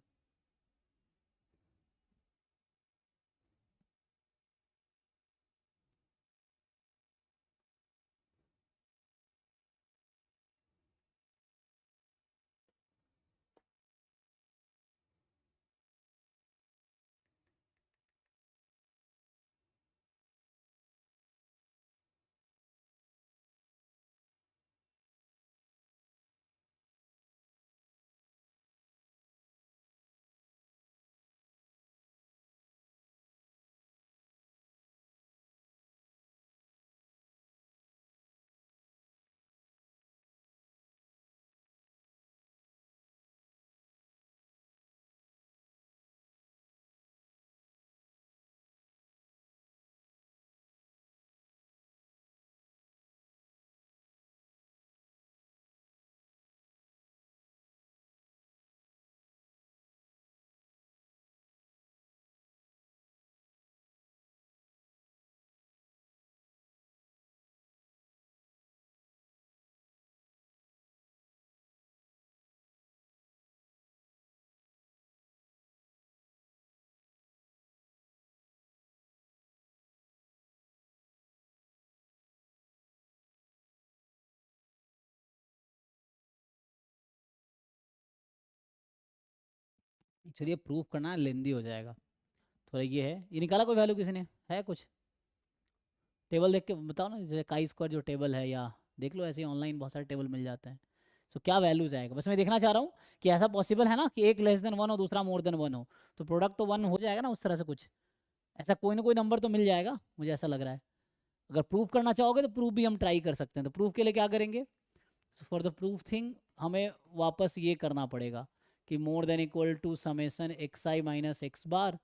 चलिए प्रूफ करना लेंदी हो जाएगा थोड़ा। ये है, ये निकाला कोई वैल्यू किसी ने, है कुछ टेबल देख के बताओ ना, जैसे काई स्क्वायर जो टेबल है, या देख लो ऐसे ऑनलाइन बहुत सारे टेबल मिल जाते हैं। तो क्या वैल्यूज आएगा, बस मैं देखना चाह रहा हूँ कि ऐसा पॉसिबल है ना कि एक लेस देन 1 और दूसरा मोर देन 1 हो, तो प्रोडक्ट तो 1 हो जाएगा ना उस तरह से। कुछ ऐसा कोई ना कोई नंबर तो मिल जाएगा, मुझे ऐसा लग रहा है। अगर प्रूफ करना चाहोगे तो प्रूफ भी हम ट्राई कर सकते हैं। तो प्रूफ के लिए क्या करेंगे, फॉर द प्रूफ थिंग हमें वापस ये करना पड़ेगा कि more than equal to summation x I minus x bar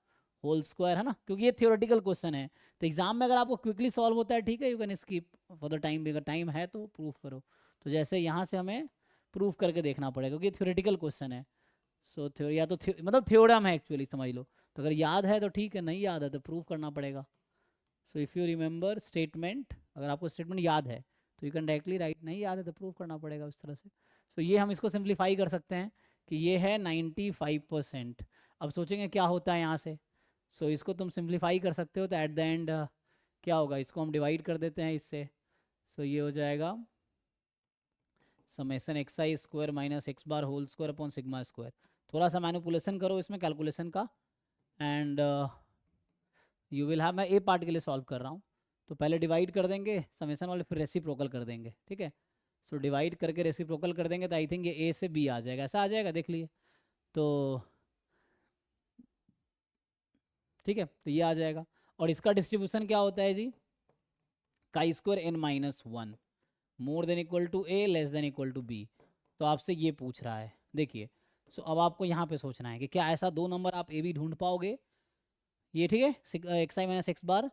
whole square, है ना, क्योंकि ये थियोरेटिकल क्वेश्चन है। तो एग्जाम में अगर आपको क्विकली सॉल्व होता है ठीक है, you can skip for the time, अगर टाइम है तो प्रूफ करो। तो जैसे यहाँ से हमें प्रूफ करके देखना पड़ेगा क्योंकि ये थियोरेटिकल क्वेश्चन है। सो थ्योरी या तो मतलब थ्योरम है एक्चुअली, समझ लो। तो अगर याद है तो ठीक है, नहीं याद है तो प्रूफ करना पड़ेगा। सो इफ़ यू रिमेंबर स्टेटमेंट, अगर आपको स्टेटमेंट याद है तो यू कैन डायरेक्टली राइट, नहीं याद है तो प्रूफ करना पड़ेगा उस तरह से। सो ये हम इसको सिंप्लीफाई कर सकते हैं कि ये है 95%। अब सोचेंगे क्या होता है यहाँ से। सो इसको तुम सिंप्लीफाई कर सकते हो तो एट द एंड क्या होगा, इसको हम डिवाइड कर देते हैं इससे। सो ये हो जाएगा summation x I square minus x bar whole square upon sigma square. थोड़ा सा मैनिपुलेशन करो इसमें कैलकुलेशन का, एंड यू विल हैव, मैं ए पार्ट के लिए सॉल्व कर रहा हूँ। तो पहले डिवाइड कर देंगे समेसन वाले, फिर रेसिप्रोकल कर देंगे, ठीक है। सो डिवाइड करके रेसिप्रोकल कर देंगे तो आई थिंक ये ए से बी आ जाएगा, ऐसा आ जाएगा, देख लिए तो ठीक है। तो ये आ जाएगा, और इसका डिस्ट्रीब्यूशन क्या होता है जी, chi square N minus 1 more than equal to A less than equal to B. तो आपसे ये पूछ रहा है, देखिए। सो अब आपको यहाँ पे सोचना है कि क्या ऐसा दो नंबर आप ए बी ढूंढ पाओगे, ये ठीक है, एक्स आई minus x bar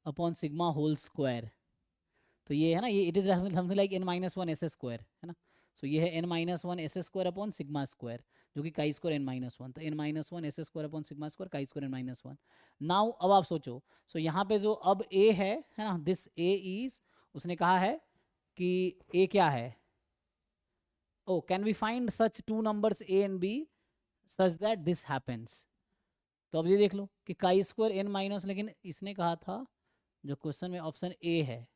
upon sigma whole square. तो ये है ना, ये it is something like N minus 1 S square, है ना। सो ये है n-1 S square upon sigma square, जो कि काई स्क्वायर n-1, तो n-1 S square upon sigma square chi square n-1। Now अब आप सोचो, सो यहाँ पे जो अब a है ना, दिस a इज, उसने कहा है कि a क्या है, oh can we find such two numbers a and b such that this happens. तो अब ये देख लो कि काई स्क्वायर n-, लेकिन इसने कहा था जो क्वेश्चन में ऑप्शन ए है,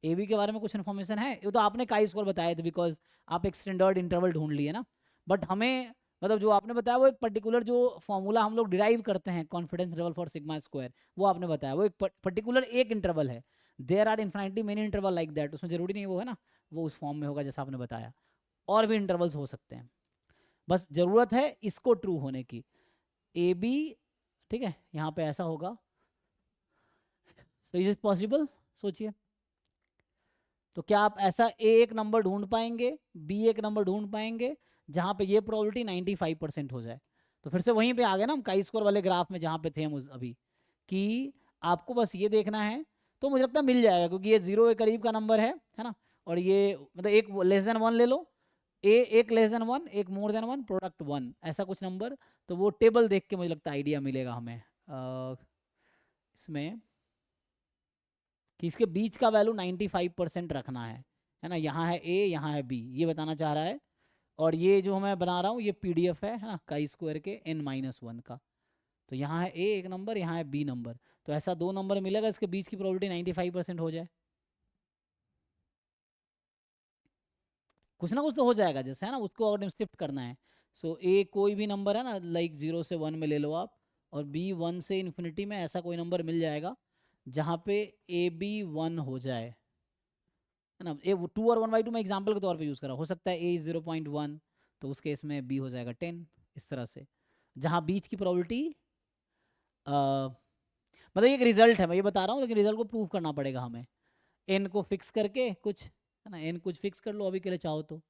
ए बी के बारे में कुछ इन्फॉर्मेशन है, ये तो आपने काई स्क्वायर बताया था बिकॉज आप एक स्टैंडर्ड इंटरवल ढूंढ लिए ना, बट हमें मतलब जो आपने बताया वो एक पर्टिकुलर जो फॉर्मूला हम लोग डिराइव करते हैं confidence interval for sigma square, वो आपने बताया, वो एक पर्टिकुलर एक इंटरवल है, there are infinitely many interval like that, उसमें जरूरी नहीं वो है ना वो उस फॉर्म में होगा जैसा आपने बताया, और भी इंटरवल्स हो सकते हैं, बस जरूरत है इसको ट्रू होने की, ए बी, ठीक है, यहाँ पे ऐसा होगा, तो इज इट पॉसिबल, सोचिए, तो क्या आप ऐसा ए एक नंबर ढूंढ पाएंगे, बी एक नंबर ढूंढ पाएंगे जहां पे ये प्रोबेबिलिटी 95% हो जाए। तो फिर से वहीं पे आ गए ना हम काई स्कोर वाले ग्राफ में जहां पे थे हम अभी, कि आपको बस ये देखना है, तो मुझे लगता है मिल जाएगा, क्योंकि ये 0 के करीब का नंबर है ना, और ये मतलब एक लेस देन 1 ले लो, ए एक लेस देन 1, एक मोर देन 1, प्रोडक्ट 1, ऐसा कुछ नंबर, तो वो टेबल देख के मुझे लगता है आइडिया मिलेगा हमें इसमें कि इसके बीच का वैल्यू 95% रखना है ना, यहाँ है ए यहाँ है बी, ये बताना चाह रहा है, और ये जो मैं बना रहा हूँ ये पीडीएफ है ना काई स्क्वायर के n-1 का, तो यहाँ है ए एक नंबर, यहाँ है बी नंबर, तो ऐसा दो नंबर मिलेगा इसके बीच की प्रोबेबिलिटी 95% हो जाए, कुछ ना कुछ तो हो जाएगा, जैसे है ना उसको अगर शिफ्ट करना है, सो ए कोई भी नंबर है ना, लाइक 0 से 1 में ले लो आप, और बी 1 से इन्फिनिटी में, ऐसा कोई नंबर मिल जाएगा जहाँ पे ए बी 1 हो जाए, है ना, ए 2 और 1/2 में एग्जाम्पल के तौर पे यूज़ करा, हो सकता है ए 0.1, तो उस केस में बी हो जाएगा 10, इस तरह से, जहाँ बीच की प्रोबेबिलिटी मतलब ये एक रिजल्ट है, मैं ये बता रहा हूँ, लेकिन रिजल्ट को प्रूव करना पड़ेगा हमें, एन को फिक्स करके कुछ, है ना, एन कुछ फिक्स कर लो अभी के लिए चाहो तो,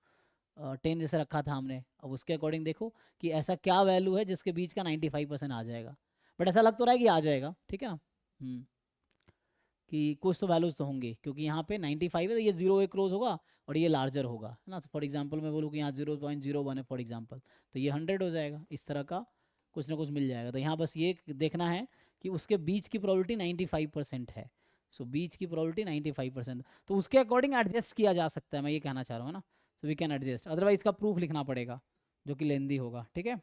10 जैसे रखा था हमने, अब उसके अकॉर्डिंग देखो कि ऐसा क्या वैल्यू है जिसके बीच का 95% आ जाएगा, बट ऐसा लग तो रहा है कि आ जाएगा, ठीक है ना, कि कुछ तो वैल्यूज तो होंगे, क्योंकि यहाँ पे 95 है, तो ये 0 एक क्लोज होगा और ये लार्जर होगा, है ना, फॉर एग्जांपल मैं बोलूँ कि यहाँ 0.01 है फॉर एग्जांपल, तो ये 100 हो जाएगा, इस तरह का कुछ ना कुछ मिल जाएगा, तो यहाँ बस ये देखना है कि उसके बीच की प्रोबेबिलिटी 95% है, सो बीच की प्रोबेबिलिटी 95%, तो उसके अकॉर्डिंग एडजस्ट किया जा सकता है, मैं ये कहना चाह रहा हूँ ना, so we can adjust, otherwise इसका प्रूफ लिखना पड़ेगा जो कि लेंदी होगा, ठीक है।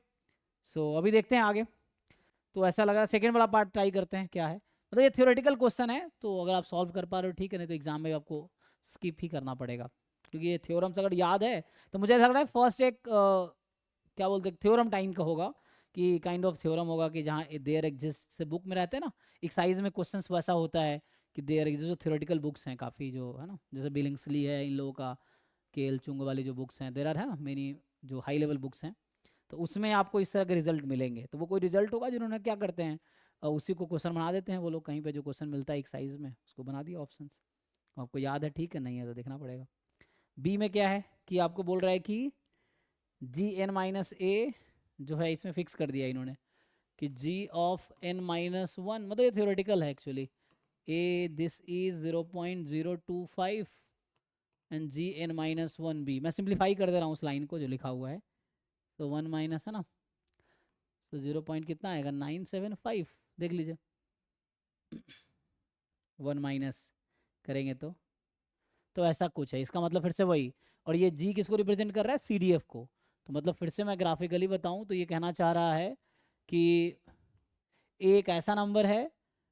सो अभी देखते हैं आगे, तो ऐसा लग रहा है सेकेंड वाला पार्ट ट्राई करते हैं क्या है, मतलब ये थ्योरेटिकल क्वेश्चन है, तो अगर आप सॉल्व कर पा रहे हो ठीक है, नहीं तो एग्जाम में आपको स्किप ही करना पड़ेगा, क्योंकि ये थ्योरम्स अगर याद है तो मुझे ऐसा लग रहा है फर्स्ट एक क्या बोलते हैं थ्योरम टाइम का होगा, कि काइंड ऑफ थ्योरम होगा कि जहाँ देयर एग्जिस्ट से बुक में रहते हैं ना, एक साइज में क्वेश्चंस वैसा होता है कि देयर एग्जिस्ट, जो थ्योरेटिकल बुक्स हैं काफ़ी जो है ना, जैसे बिलिंग्सली है इन लोगों का, केल चुंग वाली जो बुक्स हैं, देयर आर है ना मेनी जो हाई लेवल बुक्स हैं, तो उसमें आपको इस तरह के रिजल्ट मिलेंगे, तो वो कोई रिजल्ट होगा जिन्होंने क्या करते हैं उसी को क्वेश्चन बना देते हैं वो लोग, कहीं पे जो क्वेश्चन मिलता है एक साइज में उसको बना दिया ऑप्शंस, आपको याद है ठीक है, नहीं है तो देखना पड़ेगा। बी में क्या है कि आपको बोल रहा है कि gn-a जो है इसमें फिक्स कर दिया इन्होंने कि g ऑफ n-1, मतलब ये थ्योरेटिकल है actually, a this is 0.025 and gn-1b, मैं सिंप्लीफाई कर दे रहा हूँ उस लाइन को जो लिखा हुआ है, तो 1 माइनस है ना, तो 0 पॉइंट कितना आएगा 975, देख लीजिए 1 माइनस करेंगे तो ऐसा कुछ है, इसका मतलब फिर से वही, और ये जी किसको रिप्रेजेंट कर रहा है CDF को, तो मतलब फिर से मैं ग्राफिकली बताऊं तो ये कहना चाह रहा है कि एक ऐसा नंबर है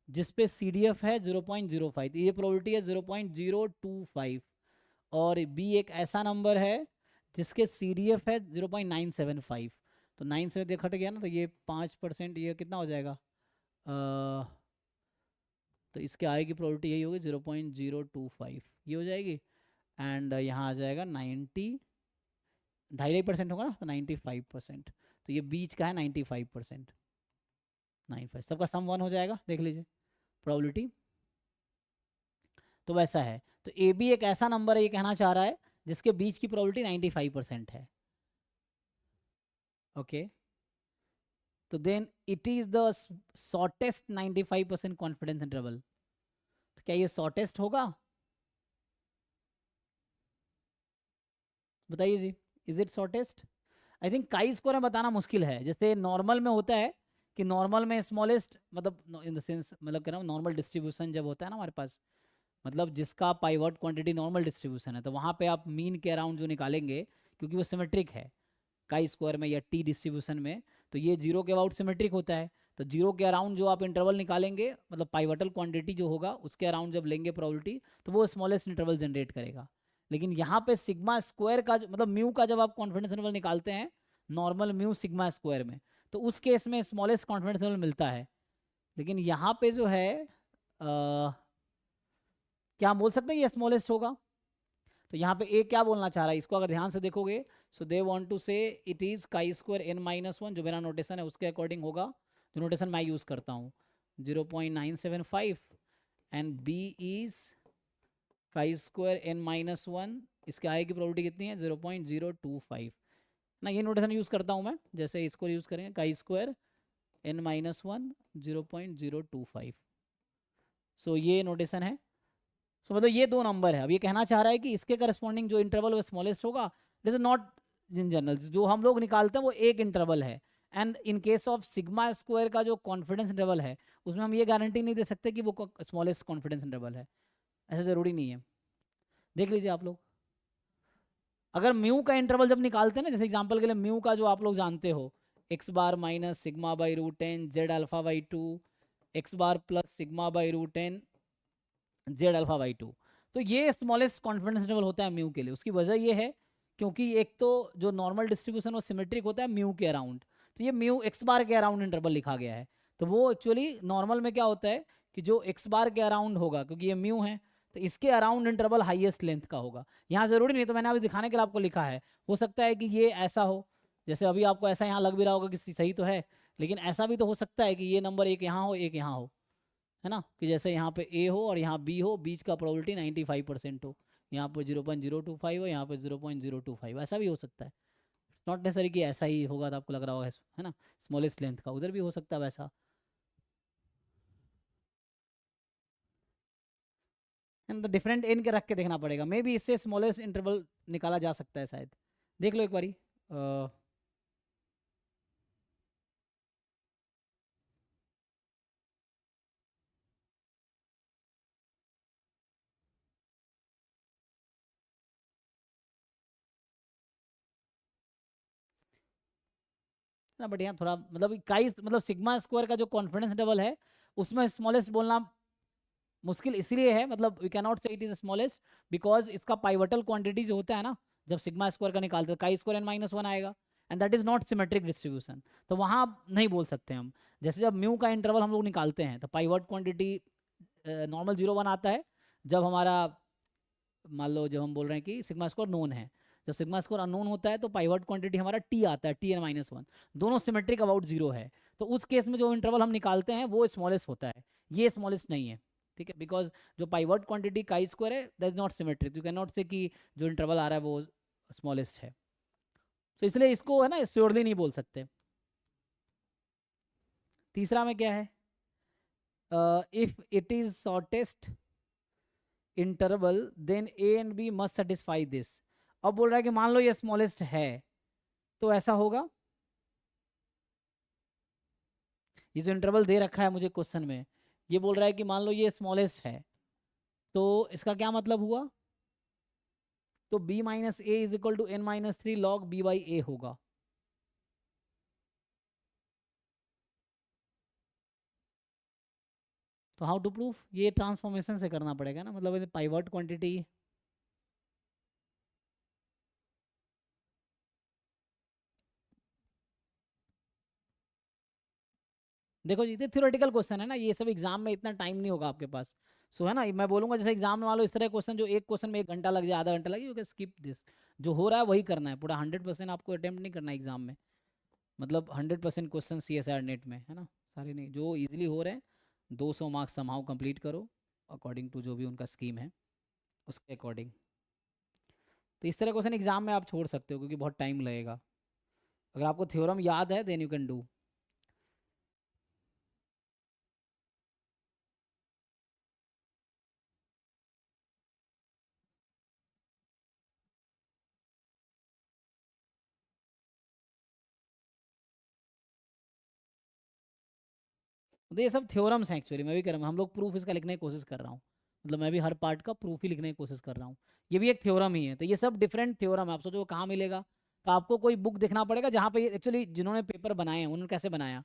जिस पे CDF है 0.05, ये प्रोबेबिलिटी है 0.025, और बी एक ऐसा नंबर है जिसके CDF है 0.975, तो 9 से देख हट गया ना, तो ये 5%, ये कितना हो जाएगा तो इसके आगे की प्रोबेबिलिटी यही होगी 0.025, ये हो जाएगी, एंड यहाँ आ जाएगा 90, 2.5% होगा ना, तो 95%, तो ये बीच का है 95%, 95 सबका सम 1 हो जाएगा, देख लीजिए प्रोबेबिलिटी, तो वैसा है, तो ए बी एक ऐसा नंबर है ये कहना चाह रहा है जिसके बीच की प्रोबेबिलिटी 95% है, ओके, तो then it is the shortest 95% confidence interval, तो क्या ये शॉर्टेस्ट होगा, बताइए जी, is it shortest? I think chi square में बताना मुश्किल है। जैसे नॉर्मल में होता है कि नॉर्मल में स्मॉलेस्ट, मतलब इन द सेंस, मतलब कह रहा हूँ नॉर्मल डिस्ट्रीब्यूशन जब होता है ना हमारे पास, मतलब जिसका पाइवट क्वांटिटी नॉर्मल डिस्ट्रीब्यूशन है, तो वहाँ पे आप मीन के अराउंड जो निकालेंगे, क्योंकि वो सिमेट्रिक है काई स्क्वायर में या टी डिस्ट्रीब्यूशन में, तो ये जीरो के अबाउट सिमेट्रिक होता है। तो जीरो के अराउंड जो आप इंटरवल निकालेंगे, मतलब पाइवटल क्वांटिटी जो होगा उसके अराउंड जब लेंगे प्रोबेबिलिटी, तो वो स्मॉलेस्ट इंटरवल जनरेट करेगा। लेकिन यहाँ पे सिग्मा स्क्वायर का मतलब म्यू का जब आप कॉन्फिडेंस इंटरवल निकालते हैं, नॉर्मल म्यू सिग्मा स्क्वायर में, तो उस केस में स्मॉलेस्ट कॉन्फिडेंस इंटरवल मिलता है। लेकिन यहाँ पे जो है क्या हम बोल सकते हैं ये स्मॉलेस्ट होगा? तो यहाँ पे ए क्या बोलना चाह रहा है, इसको अगर ध्यान से देखोगे, so they want to say it is chi square N minus one, जो मेरा नोटेशन है उसके अकॉर्डिंग होगा, जो नोटेशन मैं यूज करता हूँ 0.975, and B is chi square N minus one, इसके आए की प्रोबेबिलिटी कितनी है 0.025 ना। ये नोटेशन यूज करता हूँ मैं, जैसे इसको यूज करेंगे chi square N minus one 0.025। So ये नोटेशन है। सो मतलब ये दो नंबर है। अब ये कहना चाह रहा है कि इसके करस्पॉन्डिंग जो इंटरवल वो स्मॉलेस्ट होगा, this is not in general, जो हम लोग निकालते हैं वो एक इंटरवल है। And in case of sigma square का जो कॉन्फिडेंस इंटरवल है, उसमें हम ये गारंटी नहीं दे सकते कि वो स्मॉलेस्ट कॉन्फिडेंस इंटरवल है, ऐसा ज़रूरी नहीं है। देख लीजिए आप लोग, अगर म्यू का इंटरवल जब निकालते हैं ना, जैसे एग्जाम्पल के लिए म्यू का जो आप लोग जानते हो, x bar minus sigma by root n z alpha by two, x bar plus sigma by root n z alpha by two, तो ये स्मॉलेस्ट कॉन्फिडेंस इंटरवल होता है म्यू के लिए। उसकी वजह ये है क्योंकि एक तो जो नॉर्मल डिस्ट्रीब्यूशन वो सिमेट्रिक होता है म्यू के अराउंड, तो ये म्यू एक्स बार के अराउंड इंटरवल लिखा गया है। तो वो एक्चुअली नॉर्मल में क्या होता है कि जो एक्स बार के अराउंड होगा, क्योंकि ये म्यू है, तो इसके अराउंड इंटरवल हाईएस्ट लेंथ का होगा। यहाँ जरूरी नहीं, तो मैंने अभी दिखाने के लिए आपको लिखा है, हो सकता है कि ये ऐसा हो, जैसे अभी आपको ऐसा यहाँ लग भी रहा होगा कि सही तो है, लेकिन ऐसा भी तो हो सकता है कि ये नंबर एक यहाँ हो एक यहाँ हो, है ना, कि जैसे यहाँ पे ए हो और यहाँ बी हो, बीच का प्रोबेबिलिटी 95% हो, यहाँ पे 0.025 हो, यहाँ पे 0.025, ऐसा भी हो सकता है। नॉट नेसेसरी कि ऐसा ही होगा, तो आपको लग रहा होगा है ना स्मॉलेस्ट लेंथ का, उधर भी हो सकता है वैसा। एंड द डिफरेंट एन के रख के देखना पड़ेगा, मे बी इससे स्मॉलेस्ट इंटरवल निकाला जा सकता है शायद। देख लो एक बारी। ना बट यहाँ थोड़ा मतलब इकाई मतलब सिग्मा स्क्वायर का जो कॉन्फिडेंस इंटरवल है उसमें स्मॉलेस्ट बोलना मुश्किल इसलिए है, मतलब वी कैन नॉट से इट इज स्मॉलेस्ट, बिकॉज इसका पाइवटल क्वांटिटी जो होता है ना, जब सिग्मा स्क्वायर का निकालते हैं chi square N minus one आएगा, and that is not symmetric distribution, तो वहाँ नहीं बोल सकते हम। जैसे जब म्यू का इंटरवल हम लोग निकालते हैं, तो पाइवट क्वांटिटी नॉर्मल 0 1 आता है जब हमारा, मान लो जब हम बोल रहे हैं कि सिग्मा स्क्वायर नोन है, जब सिग्मा स्क्वायर अननोन होता है तो पाइवट क्वांटिटी हमारा टी आता है, टी एन माइनस वन, दोनों सिमेट्रिक अबाउट जीरो है, तो उस केस में जो इंटरवल हम निकालते हैं वो स्मॉलेस्ट होता है, ये स्मॉलेस्ट नहीं है, ठीक है, बिकॉज जो पाइवट क्वांटिटी काई स्क्वायर है that is not symmetric, you can not से कि जो इंटरवल आ रहा है वो स्मॉलेस्ट है, तो इसलिए इसको है ना श्योरली नहीं बोल सकते। तीसरा में क्या है, if it is shortest interval then A and B must satisfy this. अब बोल रहा है कि मान लो ये स्मॉलेस्ट है, तो ऐसा होगा, ये जो इंटरवल दे रखा है मुझे क्वेश्चन में, ये बोल रहा है कि मान लो ये स्मॉलेस्ट है, तो इसका क्या मतलब हुआ, तो b minus A is equal to N minus three log B by A होगा। तो हाउ टू प्रूफ, ये ट्रांसफॉर्मेशन से करना पड़ेगा ना, मतलब पाइवट क्वांटिटी, देखो जी, ये थ्योरेटिकल क्वेश्चन है ना, ये सब एग्जाम में इतना टाइम नहीं होगा आपके पास। सो है ना, मैं बोलूंगा जैसे एग्जाम में मान लो इस तरह क्वेश्चन, जो एक क्वेश्चन में 1 घंटा लग जाए, आधा घंटा लगे, यू कैन स्किप दिस, जो हो रहा है वही करना है, पूरा 100% आपको अटेम्प्ट नहीं करना है एग्जाम में, मतलब 100% क्वेश्चन CSIR नेट में, है ना, सारे नहीं, जो इजीली हो रहे हैं 200 मार्क्स समहाउ कंप्लीट करो अकॉर्डिंग टू जो भी उनका स्कीम है उसके अकॉर्डिंग। तो इस तरह क्वेश्चन एग्जाम में आप छोड़ सकते हो क्योंकि बहुत टाइम लगेगा, अगर आपको थ्योरम याद है देन यू कैन डू। तो ये सब थ्योरम्स हैं एक्चुअली, मैं भी कर रहा हूँ, हम लोग प्रूफ इसका लिखने की कोशिश कर रहा हूँ, मतलब मैं भी हर पार्ट का प्रूफ ही लिखने की कोशिश कर रहा हूँ। ये भी एक थ्योरम ही है, तो ये सब डिफरेंट थ्योरम है। आप सोचो कहाँ मिलेगा, तो आपको कोई बुक देखना पड़ेगा जहाँ पे एक्चुअली जिन्होंने पेपर बनाए हैं उन्होंने कैसे बनाया।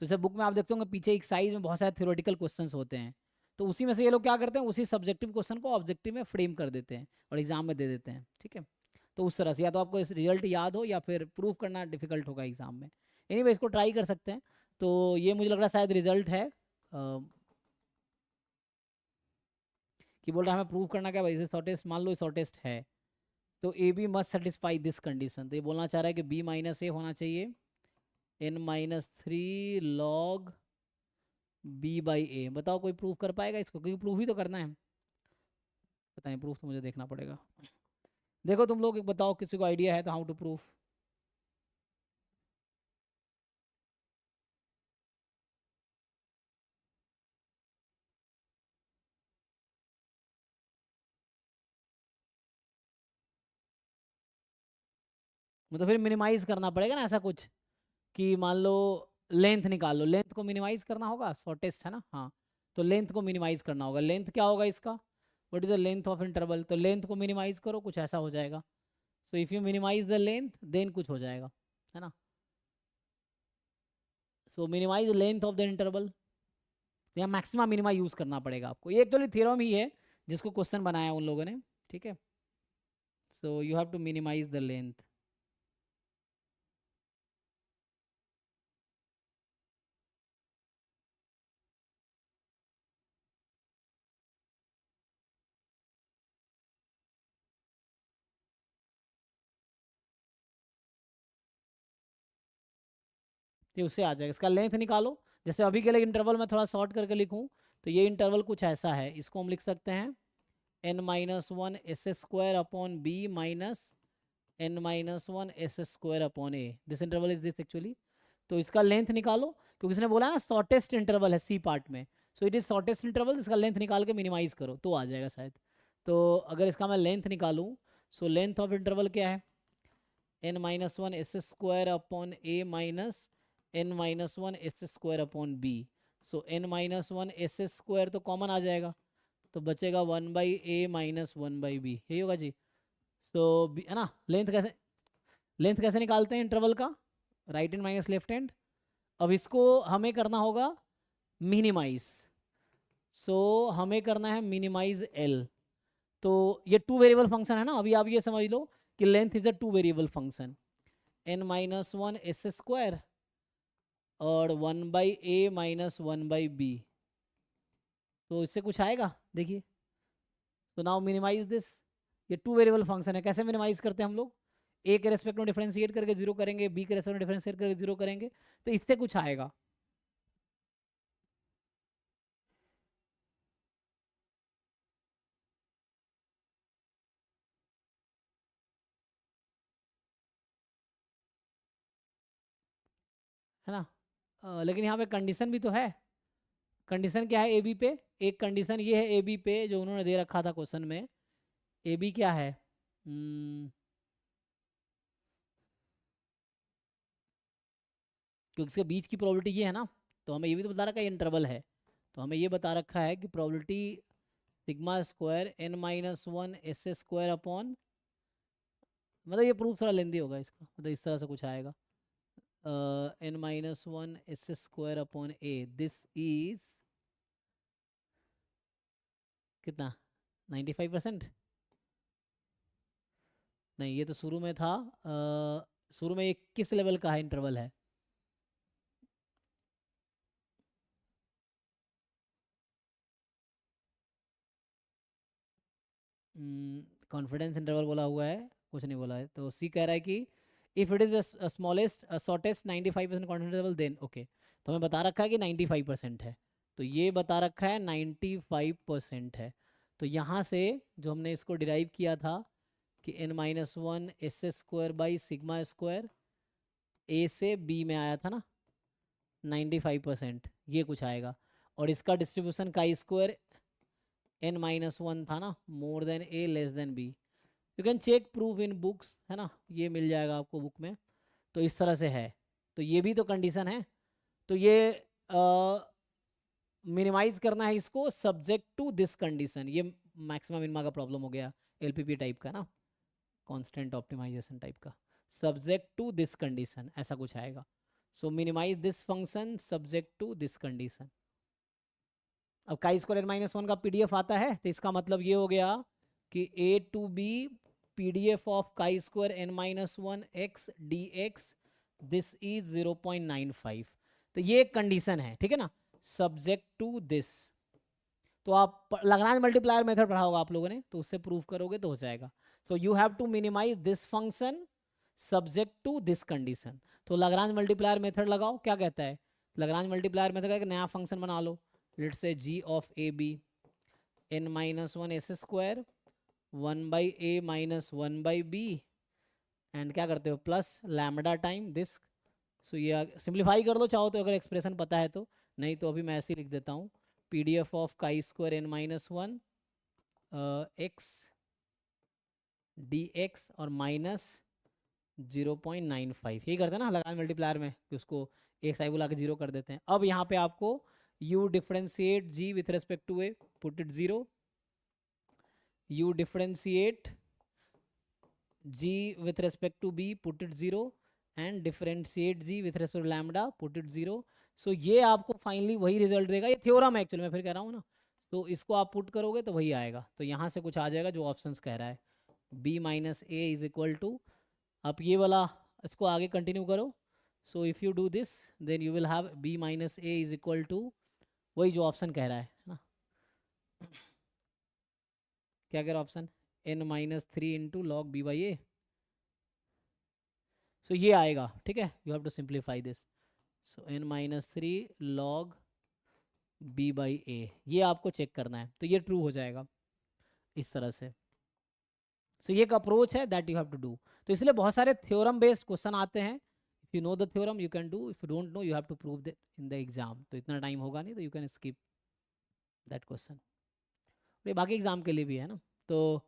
तो जैसे बुक में आप देखते होंगे पीछे एक साइज में बहुत सारे थ्योरेटिकल क्वेश्चन होते हैं, तो उसी में से ये लोग क्या करते हैं, उसी सब्जेक्टिव क्वेश्चन को ऑब्जेक्टिव में फ्रेम कर देते हैं और एग्जाम में दे देते हैं। ठीक है, तो उस तरह से या तो आपको इस रिजल्ट याद हो या फिर प्रूफ करना डिफिकल्ट होगा एग्जाम में। एनीवे इसको ट्राई कर सकते हैं। तो ये मुझे लग रहा है शायद रिजल्ट है कि बोल रहा है हमें प्रूव करना क्या भाई, शॉर्टेस्ट मान लो शॉर्टेस्ट है, तो A B must satisfy this condition. तो ये बोलना चाह रहा है कि बी माइनस ए होना चाहिए n-3 log b बाई ए। बताओ कोई प्रूफ कर पाएगा इसको, क्योंकि प्रूफ ही तो करना है। पता नहीं, प्रूफ तो मुझे देखना पड़ेगा। देखो तुम लोग बताओ, किसी को आइडिया है तो हाउ टू प्रूफ। मतलब फिर मिनिमाइज करना पड़ेगा ना, ऐसा कुछ कि मान लो लेंथ निकाल लो, लेंथ को मिनिमाइज करना होगा, शॉर्टेस्ट है ना, हाँ, तो लेंथ को मिनिमाइज करना होगा। लेंथ क्या होगा इसका, what is the length of interval, तो लेंथ को मिनिमाइज करो, कुछ ऐसा हो जाएगा। So if you minimize the length then कुछ हो जाएगा, है ना। So minimize length of the interval, या मैक्सिमम मिनिमा यूज करना पड़ेगा आपको। ये एक्चुअली थ्योरम ही है जिसको क्वेश्चन बनाया उन लोगों ने, ठीक है। So you have to minimise the length. तो उससे आ जाएगा, इसका लेंथ निकालो। जैसे अभी के लिए इंटरवल में थोड़ा शॉर्ट करके लिखूं, तो ये इंटरवल कुछ ऐसा है, इसको हम लिख सकते हैं n-1 s square upon b minus n-1 s square upon a। This interval is this actually. तो इसका लेंथ निकालो, क्योंकि इसने बोला ना शॉर्टेस्ट इंटरवल है सी पार्ट में, सो इट इज शॉर्टेस्ट इंटरवल, इसका लेंथ निकाल के मिनिमाइज करो तो आ जाएगा शायद। तो अगर इसका मैं लेंथ निकालूं, सो लेंथ ऑफ इंटरवल क्या है, n-1 s square upon a minus n-1 s square upon b। So n-1 s square तो कॉमन आ जाएगा, तो बचेगा 1/a माइनस 1/b, यही होगा जी। तो है ना, लेंथ कैसे निकालते हैं इंटरवल का, right hand minus left hand. अब इसको हमें करना होगा मिनिमाइज, सो हमें करना है मिनिमाइज l। तो ये टू वेरिएबल फंक्शन है ना, अभी आप ये समझ लो कि length is a two variable function, n-1 s square और 1/a माइनस 1/b। तो इससे कुछ आएगा देखिए। तो नाउ मिनिमाइज दिस, ये टू वेरिएबल फंक्शन है, कैसे मिनिमाइज करते हैं हम लोग, ए के रेस्पेक्ट में डिफरेंशिएट करके जीरो करेंगे, बी के रेस्पेक्ट में डिफरेंशिएट करके जीरो करेंगे, तो इससे कुछ आएगा। है ना, लेकिन यहाँ पे कंडीशन भी तो है। कंडीशन क्या है ए बी पे, एक कंडीशन ये है ए बी पे जो उन्होंने दे रखा था क्वेश्चन में। ए बी क्या है, क्योंकि इसके बीच की प्रोबेबिलिटी ये है ना, तो हमें ये भी तो बता रखा है इंटरवल है, तो हमें ये बता रखा है कि probability sigma square n-1 s square upon, मतलब ये प्रूफ थोड़ा लेंदी होगा इसका, मतलब इस तरह से कुछ आएगा n-1 s square upon a, this is कितना 95%। नहीं ये तो शुरू में था, शुरू में ये किस लेवल का है इंटरवल है, कॉन्फिडेंस इंटरवल बोला हुआ है, कुछ नहीं बोला है। तो सी कह रहा है कि if it is smallest shortest 95% confidence interval then okay. तो हमें बता रखा है कि 95% है, तो ये बता रखा है 95% है। तो यहाँ से जो हमने इसको डिराइव किया था कि n-1 s square by sigma square A से बी में आया था ना 95%, ये कुछ आएगा। और इसका डिस्ट्रीब्यूशन का स्क्वायर n-1 था ना, more than a less than b। You can check proof in books, है ना, ये मिल जाएगा आपको बुक में। तो इस तरह से है, तो ये भी तो कंडीशन है। तो ये मिनिमाइज करना है इसको सब्जेक्ट टू दिस कंडीशन। ये मैक्सिमम मिनिमा का प्रॉब्लम हो गया, एलपीपी टाइप का ना, कांस्टेंट ऑप्टिमाइजेशन टाइप का। सब्जेक्ट टू दिस कंडीशन ऐसा कुछ आएगा। So minimize this function subject to this condition. अब chi square N minus one का पीडीएफ आता है, तो इसका मतलब ये हो गया कि A to B PDF of chi square N minus one x D X this is 0.95। तो ये एक कंडीशन है, ठीक है ना, सब्जेक्ट टू दिस। तो आप लाग्रांज मल्टीप्लायर मेथड पढ़ा होगा आप लोगों ने, तो उससे प्रूव करोगे तो हो जाएगा। So you have to minimise this function subject to this condition. तो लाग्रांज मल्टीप्लायर मेथड लगाओ, क्या कहता है लाग्रांज मल्टीप्लायर मेथड का, नया फंक्शन बना लो, let's say g of A B n minus one S square 1/a minus 1/b and क्या करते हो plus lambda time this. So ये सिंप्लीफाई कर लो चाहो तो, अगर एक्सप्रेशन पता है तो, नहीं तो अभी मैं ऐसे ही लिख देता हूँ, PDF of chi square N minus one x D x और माइनस 0.95। यही करते हैं ना लगान मल्टीप्लायर में, कि उसको एक साइड बुला के 0 कर देते हैं। अब यहाँ पे आपको you differentiate g with respect to a, put it 0, you differentiate g with respect to b, put it 0, and differentiate g with respect to lambda, put it 0। सो ये आपको फाइनली वही रिजल्ट देगा। ये थ्योरम है एक्चुअली, मैं फिर कह रहा हूँ ना, तो इसको आप पुट करोगे तो वही आएगा। तो यहाँ से कुछ आ जाएगा जो ऑप्शंस कह रहा है, b minus A is equal to, आप ये वाला इसको आगे कंटिन्यू करो। So if you do this then you will have b minus A is equal to वही जो ऑप्शन कह रहा है ना, क्या कह रहा है option, n minus 3 into log B by A. So ये आएगा, ठीक है, you have to simplify this. So n minus 3 log b by A, ये आपको चेक करना है, तो ये ट्रू हो जाएगा इस तरह से। सो ये एक अप्रोच है that you have to do. तो इसलिए बहुत सारे थ्योरम बेस्ड क्वेश्चन आते हैं, if you know the theorem you can do, if you don't know you have to prove that in the exam. तो इतना टाइम होगा नहीं, तो you can skip that question. ये बाकी एग्जाम के लिए भी है ना। तो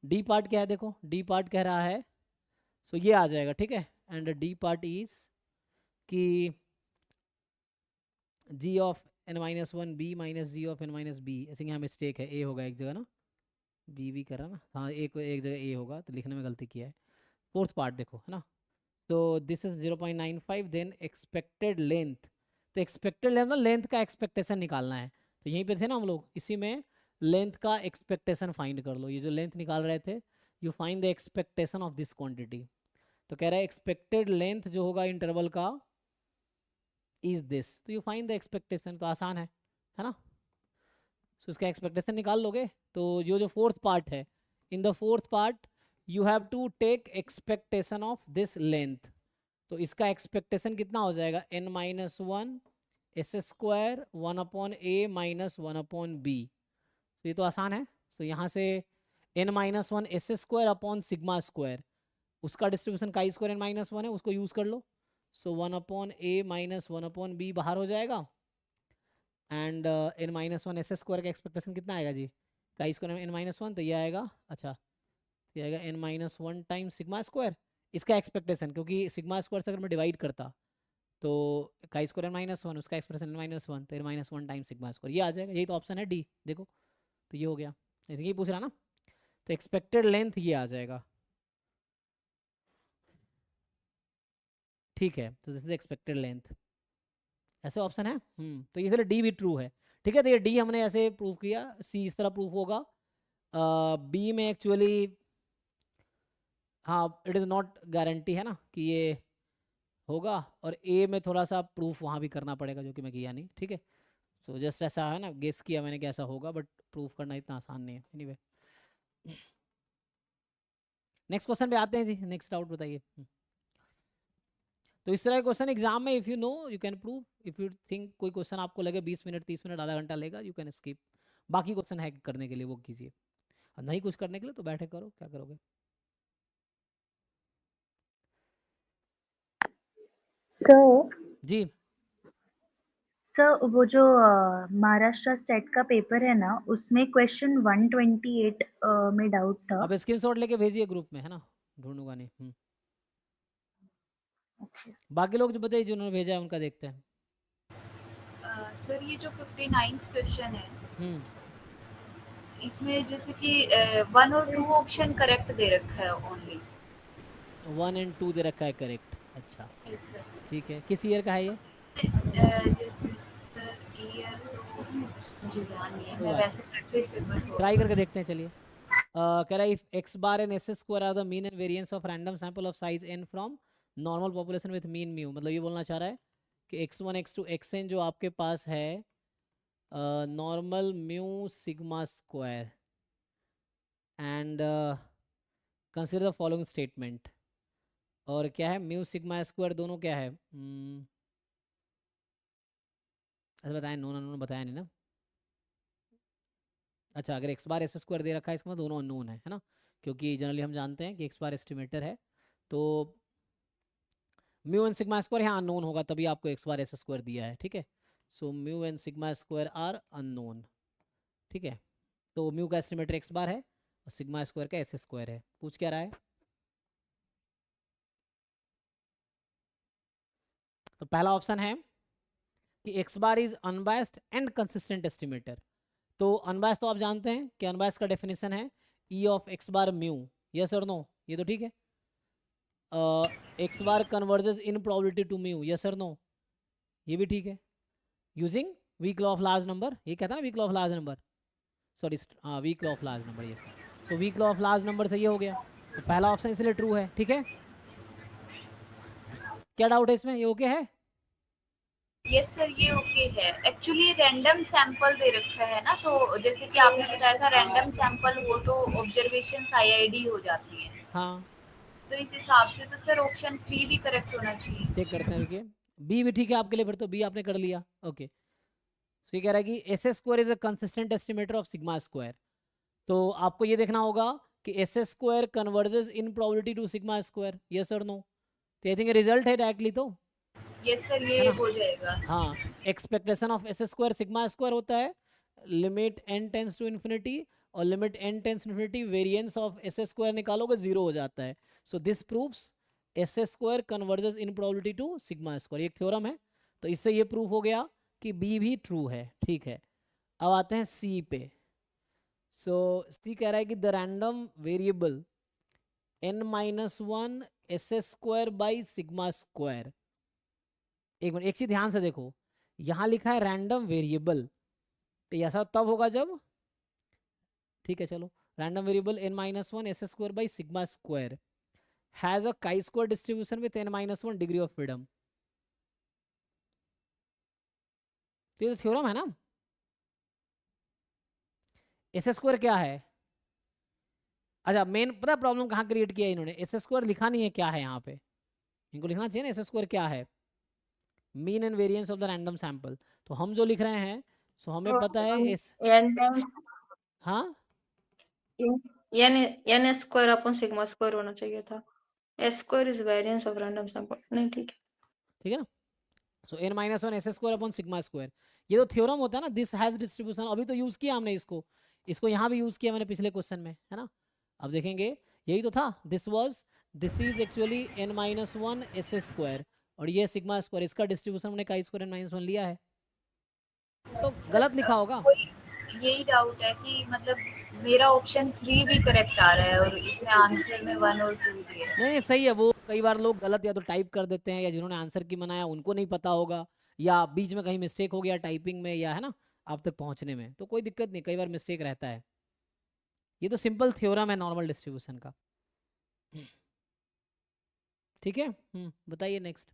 डी पार्ट क्या है देखो, डी पार्ट कह रहा है, सो ये आ जाएगा, ठीक है, एंड डी पार्ट इज कि g of n minus one B minus g of n minus B, ऐसे यहाँ मिस्टेक है, ए होगा एक जगह ना, बी भी कर रहा ना, हाँ एक जगह ए होगा, तो लिखने में गलती किया है। फोर्थ पार्ट देखो है ना, तो this is 0.95, then expected length. तो एक्सपेक्टेड लेंथ, लेंथ का एक्सपेक्टेशन निकालना है। तो यहीं पे थे ना हम लोग, इसी में लेंथ का एक्सपेक्टेशन फाइंड कर लो। ये जो लेंथ निकाल रहे थे, you find the expectation of this quantity. तो कह रहा है एक्सपेक्टेड लेंथ जो होगा इंटरवल का इज दिस, तो यू फाइंड द एक्सपेक्टेशन। तो आसान है ना, सो इसका एक्सपेक्टेशन निकाल लोगे। तो जो फोर्थ पार्ट है, in the fourth part you have to take expectation of this length. तो इसका एक्सपेक्टेशन कितना हो जाएगा, n minus one S square 1/a minus 1/b। तो ये तो आसान है। तो यहाँ से n minus one S square upon sigma square, उसका distribution chi square n minus one है, उसको यूज़ कर लो। सो 1/a माइनस 1/b बाहर हो जाएगा, and n minus one S square का एक्सपेक्टेशन कितना आएगा जी, chi square n minus one, तो ये आएगा, अच्छा ये आएगा n minus one time sigma square, इसका एक्सपेक्टेशन, क्योंकि सिग्मा स्क्वायर से अगर मैं डिवाइड करता तो काई स्क्वायर n माइनस वन, उसका एक्सप्रेशन n माइनस वन, तो n minus one time sigma square, ये आ जाएगा। यही तो ऑप्शन है डी, देखो तो ये हो गया, यही पूछ रहा ना। तो एक्सपेक्टेड लेंथ ये आ जाएगा, ठीक है, तो दिस इज एक्सपेक्टेड लेंथ, ऐसे ऑप्शन है। तो इसलिए डी भी ट्रू है, ठीक है। तो ये डी हमने ऐसे प्रूव किया, सी इस तरह प्रूफ होगा, बी में एक्चुअली हाँ इट इज़ नॉट गारंटी है ना कि ये होगा, और ए में थोड़ा सा प्रूफ वहाँ भी करना पड़ेगा, जो कि मैं किया नहीं, ठीक है। सो जस्ट ऐसा है ना, गेस किया मैंने कैसा होगा, बट प्रूफ करना इतना आसान नहीं है। एनीवे नेक्स्ट क्वेश्चन पे आते हैं जी, नेक्स्ट डाउट बताइए। तो इस तरह के क्वेश्चन एग्जाम में if you know you can prove, if you think कोई क्वेश्चन आपको लगे 20 मिनट 30 मिनट आधा घंटा लेगा, यू कैन स्किप। बाकी क्वेश्चन है करने के लिए वो कीजिए, नहीं कुछ करने के लिए तो बैठे करो, क्या करोगे। जी सर वो जो महाराष्ट्र सेट का पेपर है ना, उसमें क्वेश्चन 128 में डाउट था। अब स्क्रीनशॉट लेके भेजिए ग्रुप में, है ना, ढूंढूंगा नहीं। बाकी लोग जो बताइए जिन्होंने भेजा है उनका देखते हैं। सर ये जो 59th क्वेश्चन है इसमें जैसे कि 1 और 2 ऑप्शन करेक्ट दे रखा है ओनली। 1 एंड 2 दे रखा है करेक्ट। अच्छा यस सर। ठीक है, किस ईयर का है ये? जैसे सर ईयर तो मुझे ध्यान नहीं है, कोई मैं बात वैसे प्रैक्टिस पेपर ट्राई सोल्व करके देखते हैं। चलिए कह रहा है if x bar and S square are the mean and variance of random sample of size n from normal population with mean mu. मतलब ये बोलना चाह रहा है कि x1 x2 xn जो आपके पास है normal mu sigma square and consider the following statement. और क्या है म्यू सिग्मा स्क्वायर दोनों क्या है? अच्छा बताया नो नो बताया नहीं ना। अच्छा अगर एक्स बार एस स्क्वायर दे रखा है इसका मतलब दोनों अननोन है ना, क्योंकि जनरली हम जानते हैं कि एक्स बार एस्टिमेटर है तो म्यू एंड सिग्मा स्क्वायर यहाँ अननोन होगा, तभी आपको एक्स बार एस स्क्वायर दिया है। ठीक है, so mu and sigma square are unknown. ठीक है, तो म्यू का एस्टिमेटर एक्स बार है और सिग्मा स्क्वायर का एस स्क्वायर है। पूछ क्या रहा है? तो पहला ऑप्शन है कि X bar is unbiased and consistent estimator. तो अनबायस्ड तो आप जानते हैं कि अनबायस्ड का डेफिनेशन है E of X bar mu. Yes और नो? ये तो ठीक है। X bar converges in probability to mu. Yes और नो? ये भी ठीक है। Using weak law of large number, ये कहता है ना weak law of large number, sorry हाँ weak law of large number. Yes, so weak law of large number से ये हो गया, तो पहला ऑप्शन इसलिए ट्रू है। ठीक है, क्या डाउट है इसमें? ये ओके है? यस सर ये ओके है। एक्चुअली रैंडम सैंपल दे रखा है ना, तो जैसे कि आपने बताया था रैंडम सैंपल हो तो ऑब्जर्वेशन आईआईडी हो जाती है, हाँ तो इस हिसाब से तो सर ऑप्शन 3 भी करेक्ट होना चाहिए। चेक करते हैं, रुकिए। बी भी ठीक है आपके लिए, फिर तो बी आपने कर लिया। ओके, तो ये कह रहा है कि S square is a consistent estimator of sigma square. तो आपको ये देखना होगा कि S square converges in probability to sigma square. Yes और नो? तो आई थिंक रिजल्ट है डायरेक्टली, तो यस सर है ये ना। हो जाएगा। हाँ, expectation of S square sigma square होता है limit N tends to infinity, और limit N tends infinity variance of S square निकालोगे जीरो हो जाता है। So this proves s square converges in probability to sigma square. एक theorem है, तो इससे ये प्रूफ हो गया कि बी भी ट्रू है। ठीक है, अब आते हैं सी पे। सो सी कह रहा है कि the random variable n minus one S square by sigma square. एक मिनट, एक चीज ध्यान से देखो, यहां लिखा है रैंडम वेरिएबल, तो ऐसा तब होगा जब, ठीक है चलो, random variable n minus one S square by sigma square has a chi square distribution with n minus one degree of freedom. तो ये तो थ्योरम है ना। एस स्क्वायर क्या है? अच्छा मेन पता प्रॉब्लम कहाँ क्रिएट किया है इन्होंने? एस स्क्वायर लिखा नहीं है क्या है यहाँ पे, इनको लिखना चाहिए ना एस स्क्वायर क्या है, mean and variance of the random sample. तो हम जो लिख रहे हैं, सो हमें पता है एस, एन टाइम्स हाँ n n square upon sigma square होना चाहिए था। S square is variance of random sample. नहीं ठीक है। ठीक है ना। So n minus one S square upon sigma square, ये तो थ्योरम होता है ना, दिस हैज डिस्ट्रीब्यूशन। अभी तो यूज किया हमने इसको, इसको यहाँ भी यूज किया मैंने पिछले क्वेश्चन में, है ना। अब देखेंगे, यही तो था, this is actually n minus one S square, और ये सिग्मा स्क्वायर, इसका डिस्ट्रीब्यूशन हमने काई स्क्वायर n माइनस वन लिया है, तो गलत लिखा होगा। कोई यही डाउट है कि मतलब मेरा ऑप्शन 3 भी करेक्ट आ रहा है और इसमें आंसर में 1 और 2 दिए हैं। नहीं सही है, वो कई बार लोग गलत या तो टाइप कर देते हैं, या जिन्होंने आंसर की बनाया उनको नहीं पता होगा, या बीच में कहीं मिस्टेक हो गया टाइपिंग में, या है ना आप तक पहुंचने में, तो कोई दिक्कत नहीं, कई बार मिस्टेक रहता है। ये तो सिंपल थ्योरम है नॉर्मल डिस्ट्रीब्यूशन का। ठीक है, बताइए नेक्स्ट।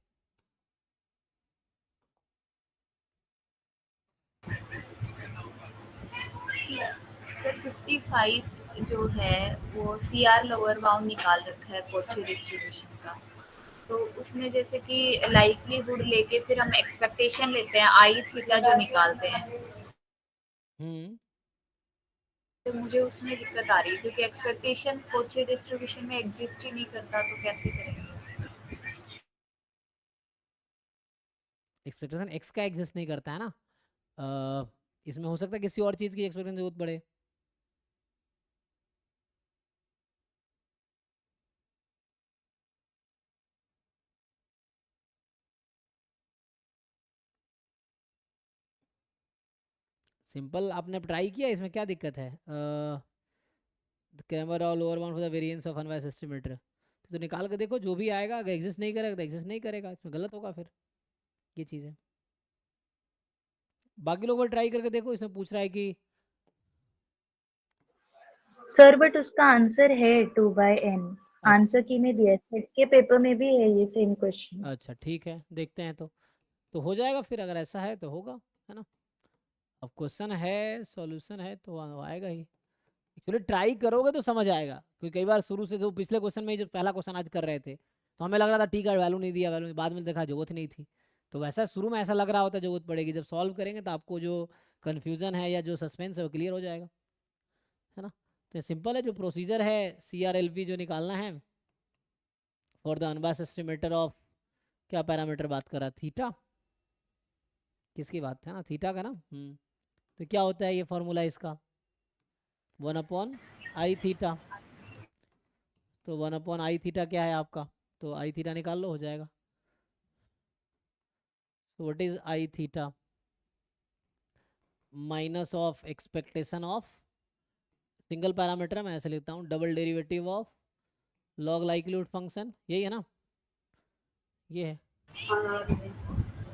सर 55 जो है वो सी आर लोअर बाउंड निकाल रखा है कोची डिस्ट्रीब्यूशन का, तो उसमें जैसे कि लाइकलीहुड लेके फिर हम एक्सपेक्टेशन लेते हैं आई थीटा जो निकालते हैं, हम्म तो मुझे उसमें दिक्कत आ रही है क्योंकि एक्सपेक्टेशन कोची डिस्ट्रीब्यूशन में एग्जिस्ट ही नहीं करता, तो कैसे करेंगे? एक्सपेक्टेशन एक्स का एग्जिस्ट नहीं करता है ना, इसमें हो सकता है किसी और चीज़ की एक्सपेक्टेशन जरूरत पड़े। सिंपल आपने ट्राई किया, इसमें क्या दिक्कत है? Camera lower bound for the variance of unbiased estimator, तो निकाल के देखो, जो भी आएगा अगर एग्जिस्ट नहीं करेगा तो एग्जिस्ट नहीं करेगा, इसमें गलत होगा फिर। ये चीज़ है। बाकी लोग ट्राई करके देखो, इसमें पूछ रहा है कि सर बट उसका आंसर है 2/n, आंसर की में दिया है, सेट के पेपर में भी है ये सेम क्वेश्चन। अच्छा ठीक है, देखते हैं तो हो जाएगा फिर, अगर ऐसा है तो होगा, है ना। अब क्वेश्चन है, सॉल्यूशन है तो आएगा ही। एक्चुअली ट्राई करोगे तो समझ आएगा, क्योंकि कई बार शुरू से जो पिछले क्वेश्चन में जो पहला क्वेश्चन आज कर रहे थे तो हमें लग रहा था ठीक है वैल्यू नहीं दिया, वैल्यू बाद में देखा जरूरत नहीं थी। तो वैसा शुरू में ऐसा लग रहा होता है जरूरत पड़ेगी, जब सॉल्व करेंगे तो आपको जो कन्फ्यूजन है या जो सस्पेंस है वो क्लियर हो जाएगा, है ना। तो सिंपल है, जो प्रोसीजर है CRLP जो निकालना है for the unbiased estimator of, क्या पैरामीटर बात कर रहा, थीटा, किसकी बात है ना, थीटा का ना। तो क्या होता है ये फॉर्मूला इसका, 1/i थीटा। तो 1/i थीटा क्या है आपका, तो i थीटा निकाल लो, हो जाएगा। तो what is i theta, minus of expectation of, single parameter मैं ऐसे लिखता हूँ, double derivative of log likelihood function, यही है ना, ये है।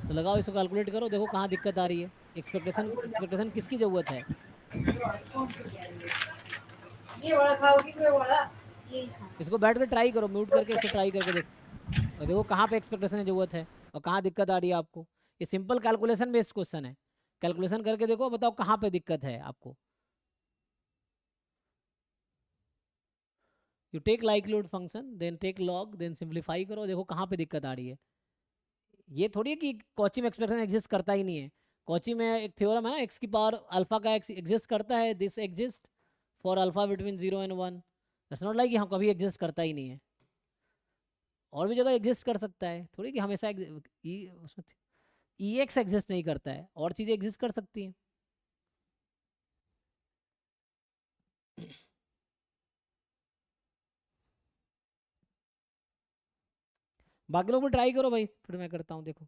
तो लगाओ इसको, कैलकुलेट करो, देखो कहाँ दिक्कत आ रही है। एक्सपेक्टेशन किसकी ज़रूरत है? इसको बैठ कर ट्राई करो, म्यूट करके इसको ट्राई करके देखो, और देखो कहाँ पे एक्सपेक्टेशन की जरूरत है और कहाँ दिक्कत आ रही है आपको। ये सिंपल कैलकुलेशन बेस्ड क्वेश्चन है, कैलकुलेशन करके देखो, बताओ कहाँ पे दिक्कत है आपको। You take likelihood function, then take log, then simplify करो, देखो कहाँ पे दिक्कत आ रही है। ये थोड़ी है कि कॉची में एक्सपेक्टेशन एग्जिस्ट करता ही नहीं है। कॉची में एक थ्योरम है ना, एक्स की पावर अल्फा का एग्जिस्ट करता है, this exist for alpha between 0 and 1। That's not like कि हम कभी एग्जिस्ट करता ही नहीं है, और भी जगह एग्जिस्ट कर सकता है, थोड़ी कि हमेशा उसमें EX एग्जिस्ट नहीं करता है, और चीज़ें एग्जिस्ट कर सकती हैं। बाकी लोग भी ट्राई करो भाई, फिर मैं करता हूँ, देखो।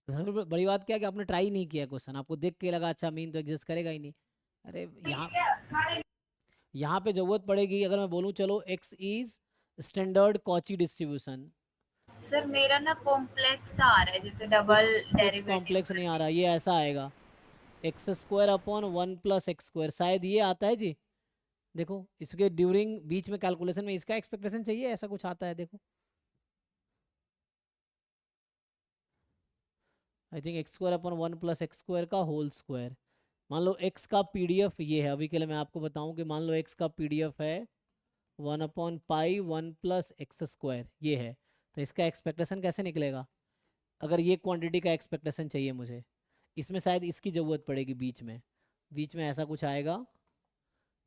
सबसे बड़ी बात क्या है कि आपने ट्राई नहीं किया क्वेश्चन, आपको देख के लगा अच्छा मीन तो एग्जिस्ट करेगा ही नहीं। अरे यहाँ पे जरूरत पड़ेगी, अगर मैं बोलूँ चलो x is standard Cauchy distribution. Sir मेरा ना कॉम्प्लेक्स आ रहा है, जैसे डबल कुछ डेरिवेटिव कॉम्प्लेक्स नहीं आ रहा, ये ऐसा आएगा x² / 1 + x², शायद ये आता है जी। देखो इसके ड्यूरिंग बीच में कैलकुलेशन में इसका एक्सपेक्टेशन चाहिए, ऐसा कुछ आता है, देखो आई थिंक x² / 1 + x² का होल स्क्वायर। मान लो x का PDF ये है, अभी के लिए मैं आपको बताऊं कि मान लो x का PDF है 1/π1 + x², ये है। तो इसका एक्सपेक्टेशन कैसे निकलेगा, अगर ये क्वांटिटी का एक्सपेक्टेशन चाहिए मुझे, इसमें शायद इसकी ज़रूरत पड़ेगी बीच में ऐसा कुछ आएगा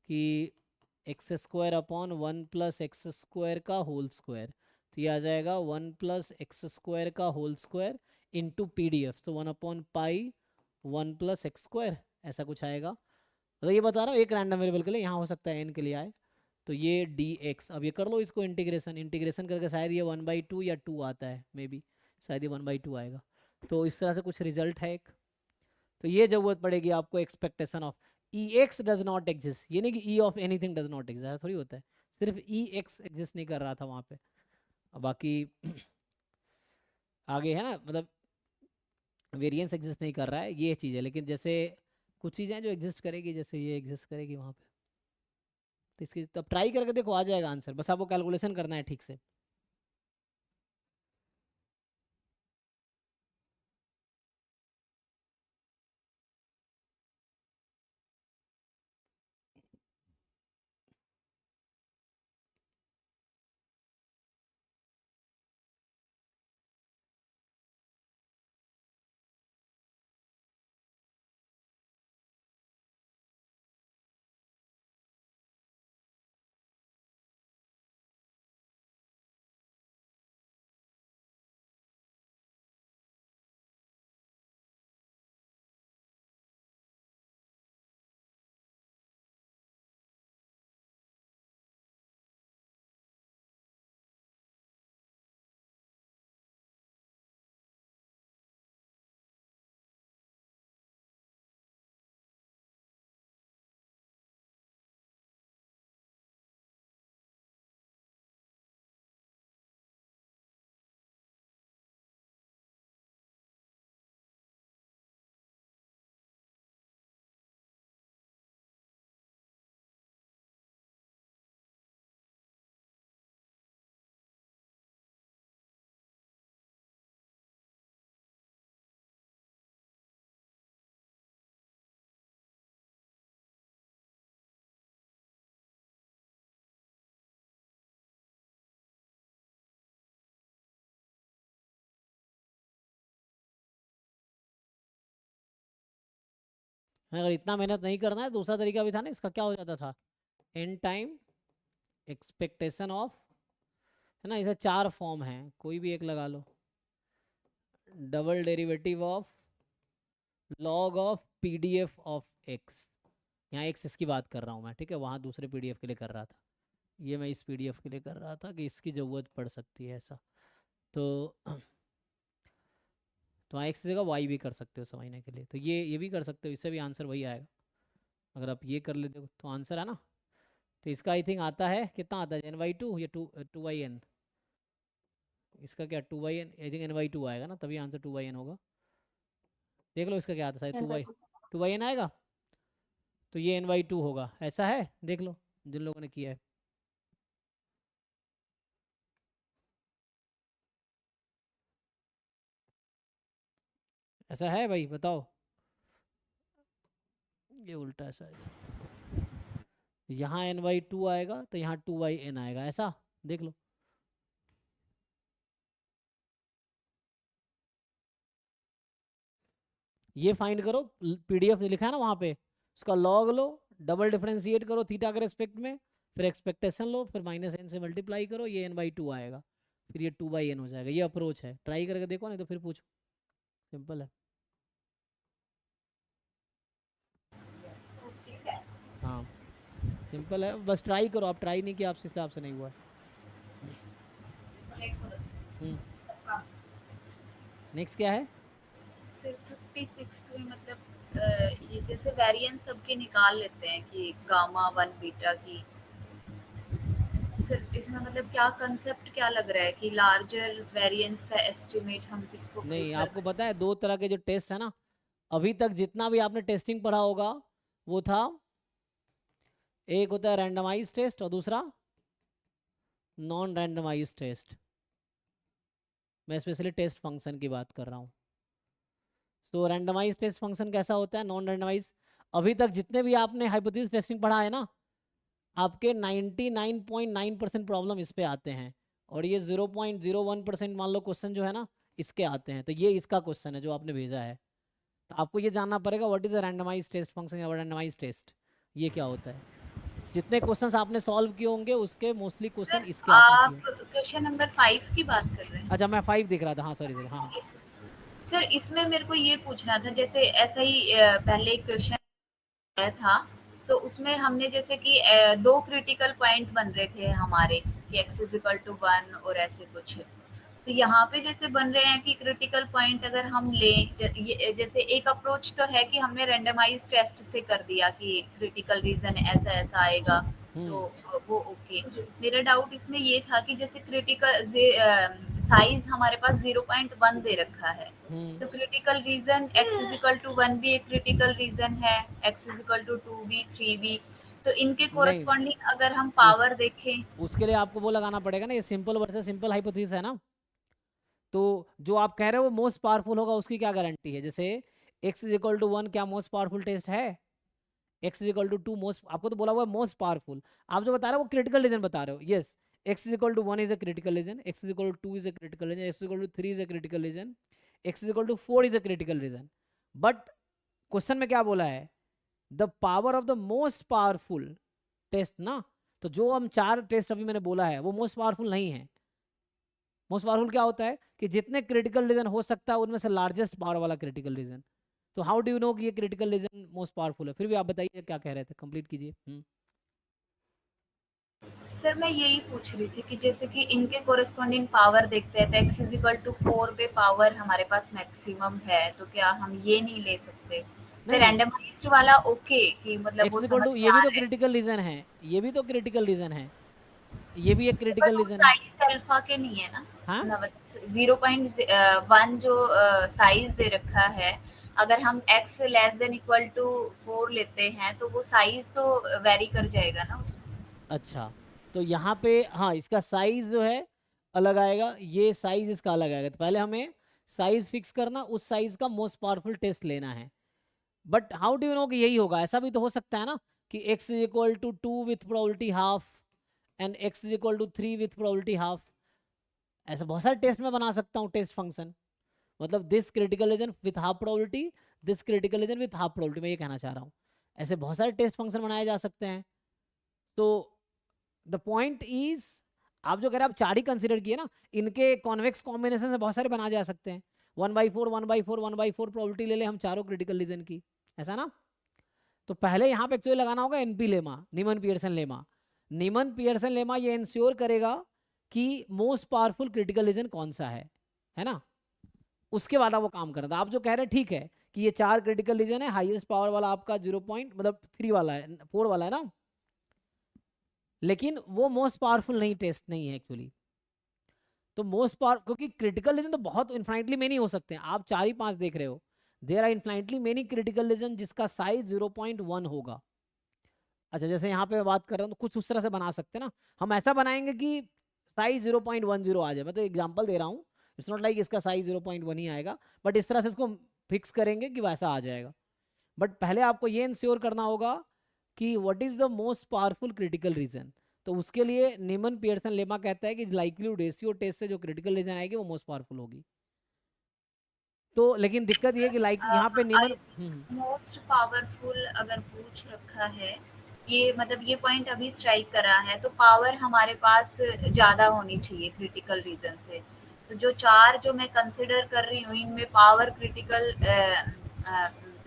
कि x square upon 1 plus x square का होल स्क्वायर, तो ये आ जाएगा 1 प्लस एक्स स्क्वायर का होल स्क्वायर इंटू PDF, तो 1 upon pi 1 plus x square, ऐसा कुछ आएगा। मतलब ये बता रहा हूँ एक रैंडम वेरिएबल के लिए, यहाँ हो सकता है n के लिए आए, तो ये dx। अब ये कर लो इसको इंटीग्रेशन करके, शायद ये 1/2 या 2 आता है, मे बी शायद ये 1/2 आएगा। तो इस तरह से कुछ रिजल्ट है एक। तो ये ज़रूरत पड़ेगी आपको expectation of ex does not exist, ये नहीं कि e of anything does not exist, थोड़ी होता है, सिर्फ ex एग्जिस्ट नहीं कर रहा था वहाँ पे। अब बाकी आगे है ना, मतलब वेरिएंस एग्जिस्ट नहीं कर रहा है, ये चीज़ है। लेकिन जैसे कुछ चीज़ें जो एग्जिस्ट करेगी, जैसे ये एग्जिस्ट करेगी वहाँ पे, तो इसकी तब ट्राई करके देखो, आ जाएगा आंसर, बस आपको कैलकुलेशन करना है ठीक से। अगर इतना मेहनत नहीं करना है, दूसरा तरीका भी था ना इसका, क्या हो जाता था, n टाइम एक्सपेक्टेशन ऑफ, है ना, इसे 4 फॉर्म है, कोई भी एक लगा लो, double derivative of log of PDF of x, यहाँ x इसकी बात कर रहा हूँ मैं, ठीक है, वहाँ दूसरे PDF के लिए कर रहा था, ये मैं इस PDF के लिए कर रहा था कि इसकी ज़रूरत पड़ सकती है ऐसा। तो x की जगह y भी कर सकते हो समझने के लिए, तो ये भी कर सकते हो, इससे भी आंसर वही आएगा अगर आप ये कर लेते हो तो आंसर है ना। तो इसका आई थिंक आता है, कितना आता है, n/2 या 2/n, इसका क्या 2/n, आई थिंक n/2 आएगा ना, तभी आंसर 2/n होगा। देख लो इसका क्या आता है, शायद 2/n आएगा, तो ये n/2 होगा, ऐसा है, देख लो जिन लोगों ने किया है। ऐसा है भाई, बताओ, ये उल्टा है शायद, यहाँ n/2 आएगा तो यहाँ 2/n आएगा, ऐसा देख लो। ये फाइंड करो, PDF लिखा है ना वहाँ पे, उसका लॉग लो, डबल डिफरेंशिएट करो थीटा के रेस्पेक्ट में, फिर एक्सपेक्टेशन लो, फिर -n से मल्टीप्लाई करो, ये n/2 आएगा, फिर ये 2/n हो जाएगा। ये अप्रोच है, ट्राई करके देखो, नहीं तो फिर पूछो, सिंपल है। हाँ सिंपल है, बस ट्राई करो, आप ट्राई नहीं किया आपसे, इसलिए आपसे नहीं हुआ है। नेक्स्ट क्या है, सिर्फ 56 में मतलब ये जैसे वेरिएंस सबके निकाल लेते हैं कि गामा 1 बीटा की, सिर्फ इसमें मतलब क्या कंसेप्ट क्या लग रहा है कि लार्जर वेरिएंस का एस्टिमेट हम किसको नहीं आपको पता है, 2 तरह के जो टेस्ट है ना, अभी तक जितना भी आपने टेस्टिंग पढ़ा होगा वो था, एक होता है रैंडमाइज टेस्ट और दूसरा नॉन रैंडमाइज टेस्ट। मैं स्पेशली टेस्ट फंक्शन की बात कर रहा हूँ। तो रैंडमाइज टेस्ट फंक्शन कैसा होता है, नॉन रैंडमाइज, अभी तक जितने भी आपने हाइपोथेसिस टेस्टिंग पढ़ा है ना, आपके 99.9% प्रॉब्लम इस पे आते हैं, और ये 0.01% मान लो क्वेश्चन जो है ना इसके आते हैं। तो ये इसका क्वेश्चन है जो आपने भेजा है, तो आपको ये जानना पड़ेगा what is a randomised test function या रैंडमाइज्ड टेस्ट, ये क्या होता है। जितने क्वेश्चंस आपने सॉल्व किए होंगे उसके मोस्टली क्वेश्चन सर इसके आपने आप किए। क्वेश्चन नंबर 5 की बात कर रहे हैं? अच्छा मैं 5 दिख रहा था, हाँ सॉरी सॉरी, हाँ हाँ। सर इसमें मेरे को ये पूछना था, जैसे ऐसा ही पहले एक क्वेश्चन आया था, तो उसमें हमने जैसे कि दो क्रिटिकल पॉइंट बन रहे थे हमारे कि x इज इक्वल टू 1 और ऐसे कुछ, तो यहाँ पे जैसे बन रहे हैं कि क्रिटिकल पॉइंट अगर हम लें, जैसे एक अप्रोच तो है कि हमने रैंडमाइज टेस्ट से कर दिया कि क्रिटिकल रीजन ऐसा ऐसा आएगा, तो वो ओके। मेरा डाउट इसमें ये था कि जैसे क्रिटिकल साइज हमारे पास 0.1 दे रखा है, तो critical region x is equal to 1 भी एक क्रिटिकल रीजन है, x इज इक्वल टू 2 भी, 3 भी, तो इनके कोरस्पॉन्डिंग अगर हम पावर देखें, उसके लिए आपको वो लगाना पड़ेगा ना, ये सिंपल वर्सेस सिंपल हाइपोथेसिस है ना, तो जो आप कह रहे हो वो मोस्ट पावरफुल होगा उसकी क्या गारंटी है। जैसे x इज इक्वल टू 1 क्या मोस्ट पावरफुल टेस्ट है, x is equal to 2 most, आपको तो बोला हुआ है मोस्ट पावरफुल, आप जो बता रहे हो वो क्रिटिकल रीजन बता रहे हो। Yes, x is equal to 1 is a critical region, x is equal to 2 is a critical region, x is equal to 3 is a critical region, x is equal to 4 is a critical region. But question में क्या बोला है, the power of the most powerful test ना, तो जो हम 4 test अभी मैंने बोला है वो मोस्ट पावरफुल नहीं है। मोस्ट पावरफुल क्या होता है कि जितने क्रिटिकल रीजन हो सकता है उनमें से लार्जेस्ट पावर वाला क्रिटिकल रीजन। तो हाउ डू यू नो कि ये क्रिटिकल रीजन मोस्ट पावरफुल है। फिर भी आप बताइए क्या कह रहे थे, कंप्लीट कीजिए। सर मैं यही पूछ रही थी कि जैसे कि इनके कोरस्पॉन्डिंग पावर देखते हैं, तो x इज इक्वल टू 4 पे पावर हमारे पास मैक्सिमम है, तो क्या हम ये नहीं ले सकते? तो नहीं, रैंडमाइज्ड वाला ओके कि मतलब वो x इक्वल समझ टू में ये भी आ तो रहा है, क्रिटिकल रीजन है, ये भी तो क्रिटिकल रीजन है, ये भी एक पर क्रिटिकल वो रीजन है। साइज अल्फा के नहीं है ना, हाँ मतलब 0.1 जो साइज दे रखा है, अगर हम x less than equal to 4 लेते हैं तो वो साइज तो वेरी कर जाएगा ना उसमें। अच्छा, तो यहाँ पे हाँ इसका साइज जो है अलग आएगा, ये साइज इसका अलग आएगा, तो पहले हमें साइज फिक्स करना, उस साइज का मोस्ट पावरफुल टेस्ट लेना है। But how do you know कि यही होगा, ऐसा भी तो हो सकता है ना कि x is equal to 2 with probability half and x is equal to 3 with probability half. ऐसा बहुत सारे टेस्ट में बना सकता हूँ टेस्ट फंक्शन, मतलब this critical region with half probability, this critical region with half probability, मैं ये कहना चाह रहा हूँ। ऐसे बहुत सारे टेस्ट फंक्शन बनाए जा सकते हैं। तो द पॉइंट इज, आप जो कह रहे हैं आप 4 ही कंसिडर किए ना, इनके कॉन्वेक्स कॉम्बिनेशन से बहुत सारे बनाए जा सकते हैं। 1/4 1/4 1/4 प्रोबेबिलिटी ले ले हम चारों क्रिटिकल रीजन की, ऐसा ना। तो पहले यहाँ पे एक्चुअली लगाना होगा एनपी लेमा, नीमन पियर्सन लेमा। नीमन पियर्सन लेमा ये इंश्योर करेगा कि मोस्ट पावरफुल क्रिटिकल रीजन कौन सा है ना, उसके बाद वो काम करता। आप जो कह रहे हैं ठीक है कि ये 4 क्रिटिकल रीजन है, हाईएस्ट पावर वाला आपका 0.3 वाला है, 4 वाला है ना, लेकिन वो मोस्ट पावरफुल नहीं टेस्ट नहीं है एक्चुअली। तो मोस्ट पावर, क्योंकि क्रिटिकल रीजन तो बहुत इन्फाइनेटली मेनी हो सकते हैं, आप 4 ही 5 देख रहे हो, there are infinitely many critical region जिसका साइज 0.1 होगा। अच्छा जैसे यहाँ पे मैं बात कर रहा हूँ तो कुछ उस तरह से बना सकते हैं ना, हम ऐसा बनाएंगे कि साइज 0.10 आ जाए, मैं तो एग्जांपल दे रहा हूँ, इट्स नॉट लाइक इसका साइज 0.1 ही आएगा, बट इस तरह से इसको फिक्स करेंगे कि वैसा आ जाएगा। बट पहले आपको ये इंश्योर करना होगा कि what is the most powerful critical reason. तो उसके लिए नीमन पियर्सन लेमा कहता है कि लाइक्लीहुड रेशियो टेस्ट से जो क्रिटिकल रीजन आएगी वो मोस्ट पावरफुल होगी। तो लेकिन दिक्कत ये है कि लाइक यहाँ पे नीमन मोस्ट पावरफुल अगर पूछ रखा है, ये मतलब ये पॉइंट अभी स्ट्राइक करा है, तो पावर हमारे पास ज्यादा होनी चाहिए क्रिटिकल रीजन से। तो जो 4 जो मैं कंसिडर कर रही हूँ इनमें पावर क्रिटिकल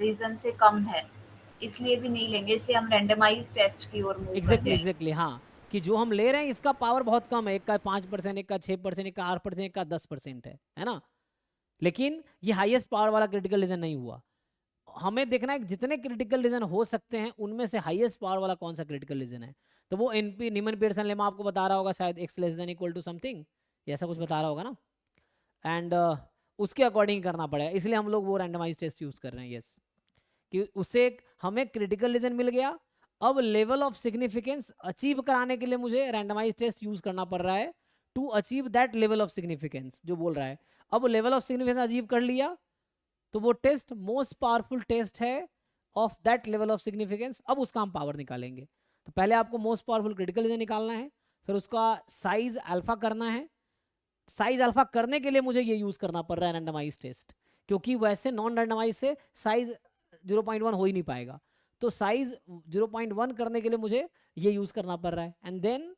रीजन से कम है, इसलिए भी नहीं लेंगे, इसलिए हम रैंडमाइज टेस्ट की ओर मूव कर जाएंगे। एग्जैक्टली हाँ, कि जो हम ले रहे हैं इसका पावर बहुत कम है, एक का 5%, एक का 6%, एक का 8%, एक का 10% है ना, लेकिन ये हाईएस्ट पावर वाला क्रिटिकल रीजन नहीं हुआ। हमें देखना है जितने क्रिटिकल रीजन हो सकते हैं उनमें से हाईएस्ट पावर वाला कौन सा क्रिटिकल रीजन है। तो वो एनपी नीमन पियर्सन लेमा आपको बता रहा होगा शायद x less than equal to something, ऐसा कुछ बता रहा होगा ना, एंड उसके अकॉर्डिंग करना पड़ेगा, इसलिए हम लोग वो रैंडमाइज टेस्ट यूज कर रहे हैं। यस, कि उससे हमें क्रिटिकल रीजन मिल गया, अब लेवल ऑफ सिग्निफिकेंस अचीव कराने के लिए मुझे रैंडमाइज टेस्ट यूज करना पड़ रहा है to achieve that level of significance जो बोल रहा है। अब लेवल ऑफ सिग्निफिकेंस अचीव कर लिया तो वो टेस्ट मोस्ट पावरफुल टेस्ट है of that level of significance, अब उसका हम पावर निकालेंगे। तो पहले आपको मोस्ट पावरफुल क्रिटिकल रीजन निकालना है, फिर उसका साइज अल्फा करना है। साइज अल्फा करने के लिए मुझे ये यूज करना पड़ रहा है रैंडमाइज टेस्ट, क्योंकि वैसे नॉन रैंडमाइज से साइज 0.1 हो ही नहीं पाएगा, तो साइज 0.1 करने के लिए मुझे ये यूज करना पड़ रहा है, एंड देन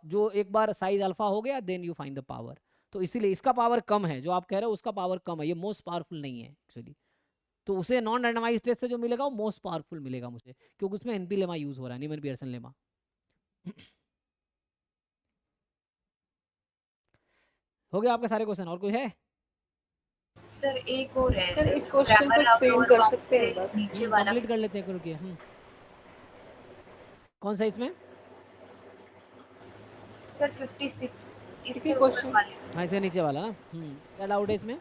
जो एक बार साइज अल्फा हो गया then you find the power. तो इसीलिए इसका पावर कम है, जो आप कह रहे हो उसका पावर कम है, ये मोस्ट पावरफुल नहीं है एक्चुअली। तो उसे नॉन रैंडमाइज टेस्ट से जो मिलेगा वो मोस्ट पावरफुल मिलेगा मुझे, क्योंकि उसमें एनपी लेमा यूज हो रहा है, न्यूमैन पियर्सन लेमा। हो गया आपके सारे क्वेश्चन, और कोई है? सर एक और है, सर इस क्वेश्चन को एक्सप्लेन कर सकते हैं बस? नीचे वाला कंप्लीट कर लेते हैं, रुकिए। कौन सा इसमें? सर 56 इससे इसी ऊपर क्वेश्चन वाले। हाँ, इससे नीचे वाला ना। क्या डाउट है इसमें?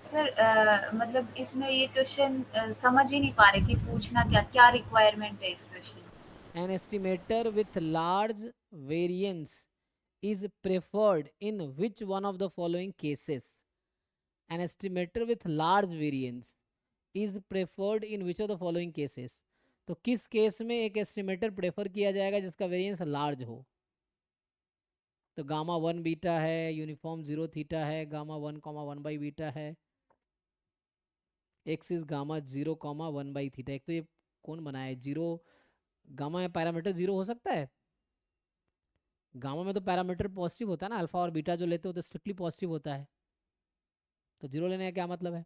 सर मतलब इसमें ये क्वेश्चन समझ ही नहीं पा रहे कि पूछना क्या क्या रिक्वायरमेंट है इस question. An estimator with large variance is preferred in which one of the following cases? An estimator with large variance is preferred in which of the following cases? तो किस केस में एक एस्टिमेटर प्रेफर किया जाएगा जिसका variance large हो? तो gamma 1 beta है, यूनिफॉर्म 0 थीटा है, गामा 1 1 बाई बीटा है, x is gamma 0 1 by theta. एक तो ये कौन बनाया है? 0 गामा में पैरामीटर 0 हो सकता है? गामा में तो पैरामीटर पॉजिटिव होता है ना, अल्फा और बीटा जो लेते हो तो स्ट्रिक्टली पॉजिटिव होता है, तो 0 लेने का क्या मतलब है?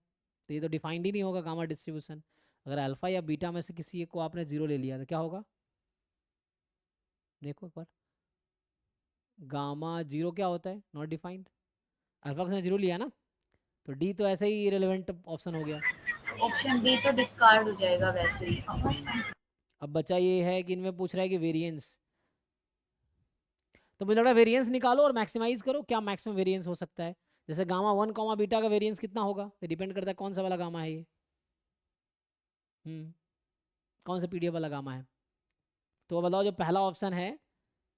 तो ये तो डिफाइंड ही नहीं होगा गामा डिस्ट्रीब्यूशन। अगर अल्फा या बीटा में से किसी एक को आपने 0 ले लिया तो क्या होगा? देखो एक बार, गामा 0 क्या होता है? Not defined. अल्फा का 0 लिया ना, तो डी तो ऐसे ही इरेलेवेंट ऑप्शन हो गया। ऑप्शन डी तो डिस्कार्ड हो जाएगा वैसे ही। अब बचा ये है कि इनमें पूछ रहा है कि वेरिएंस, तो मुझे लग रहा है वेरिएंस निकालो और मैक्सिमाइज करो, क्या मैक्सिमम वेरिएंस हो सकता है। जैसे गामा 1 बीटा का वेरिएंस कितना होगा, तो डिपेंड करता है कौन सा वाला गामा है ये। कौन सा पीडीएफ वाला गामा है। तो बताओ, जो पहला ऑप्शन है,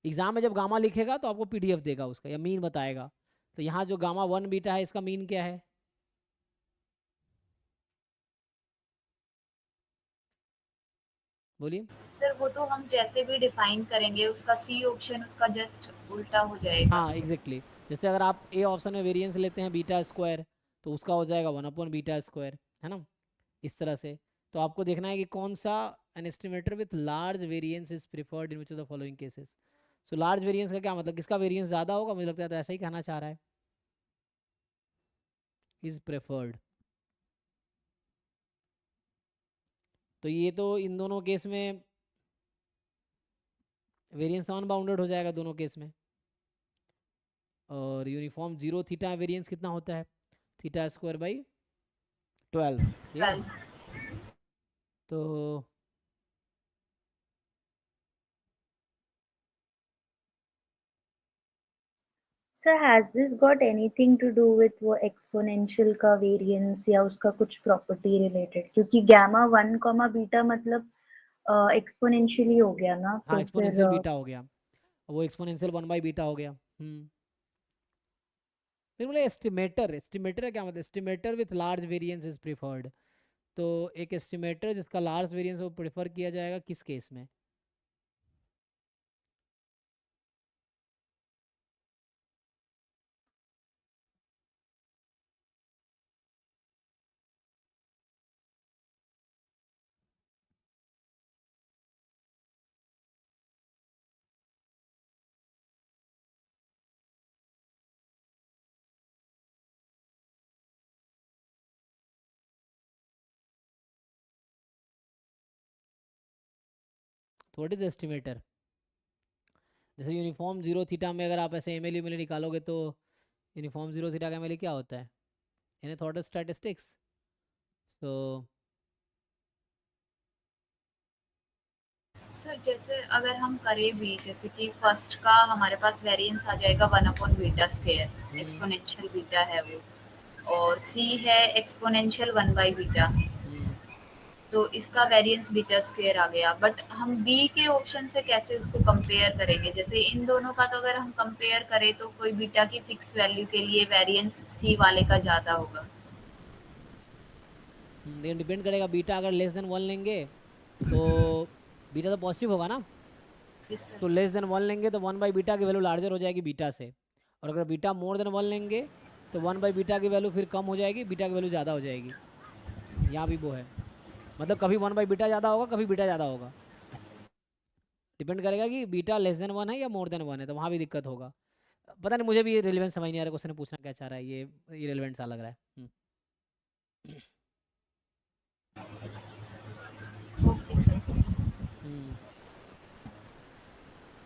एग्जाम में जब गामा लिखेगा तो आपको पीडीएफ देगा उसका या मीन बताएगा। तो यहाँ जो गामा 1 बीटा है इसका मीन क्या है? बोलिए। सर वो तो हम जैसे भी डिफाइन करेंगे उसका सी ऑप्शन उसका जस्ट उल्टा हो जाएगा। हाँ एग्जैक्टली, जैसे अगर आप ए ऑप्शन में वेरिएंस लेते हैं बीटा स्क्वायर, तो उसका हो जाएगा 1/बीटा स्क्वायर, है ना, इस तरह से। तो आपको देखना है कि कौन सा an estimator with large variance is preferred in which of the following cases. So large variance का क्या मतलब, किसका वेरिएंस ज़्यादा होगा? मुझे लगता है तो ऐसा ही कहना चाह रहा है, इज प्रेफर्ड। तो ये तो इन दोनों केस में वेरिएंस नॉन बाउंडेड हो जाएगा दोनों केस में। और यूनिफॉर्म 0 थीटा वेरिएंस कितना होता है? थीटा स्क्वायर बाई 12, ठीक है। तो Sir, has this got anything to do with वो exponential का variance या उसका कुछ property related? क्योंकि gamma 1, बीटा मतलब exponentially हो गया ना, हाँ, तो एक्सपोनेंशियल फिर बीटा हो गया, वो एक्सपोनेंशियल 1/बीटा हो गया। फिर बोले एस्टिमेटर, एस्टिमेटर का क्या मतलब? Estimator with large variance is preferred. तो एक एस्टिमेटर जिसका लार्ज वेरिएंस वो प्रेफर किया जाएगा किस केस में? What is estimator? जैसे यूनिफॉर्म 0 थीटा में अगर आप ऐसे एम एल निकालोगे तो यूनिफॉर्म 0 थीटा का एम क्या होता है? In thought statistics. तो सर जैसे अगर हम करें भी, जैसे कि फर्स्ट का हमारे पास वेरिएंस आ जाएगा 1/बीटा स्क्वायर, एक्सपोनेंशियल बीटा है वो, और सी है एक्सपोनेंशियल 1/बीटा, तो इसका वेरिएंस बीटा स्क्वायर आ गया। बट हम बी के ऑप्शन से कैसे उसको कंपेयर करेंगे? जैसे इन दोनों का तो अगर हम कंपेयर करें तो कोई बीटा की फिक्स वैल्यू के लिए वेरिएंस सी वाले का ज्यादा होगा। लेकिन डिपेंड करेगा, बीटा अगर लेस देन 1 लेंगे तो बीटा तो पॉजिटिव होगा ना, तो लेस देन 1 लेंगे तो 1/बीटा की वैल्यू लार्जर हो जाएगी बीटा से, और अगर बीटा मोर देन 1 लेंगे तो तो 1/β की वैल्यू फिर कम हो जाएगी, बीटा की वैल्यू ज़्यादा हो जाएगी। यहाँ भी वो है, मतलब कभी 1/β ज़्यादा होगा, कभी बीटा ज़्यादा होगा। डिपेंड करेगा कि बीटा लेस देन 1 है या मोर देन 1 है, तो वहाँ भी दिक्कत होगा। पता नहीं, मुझे भी ये रिलेवेंस समझ नहीं आ रहा, क्वेश्चन पूछना क्या चाह रहा है, ये इरेलेवेंट सा लग रहा है। Okay sir.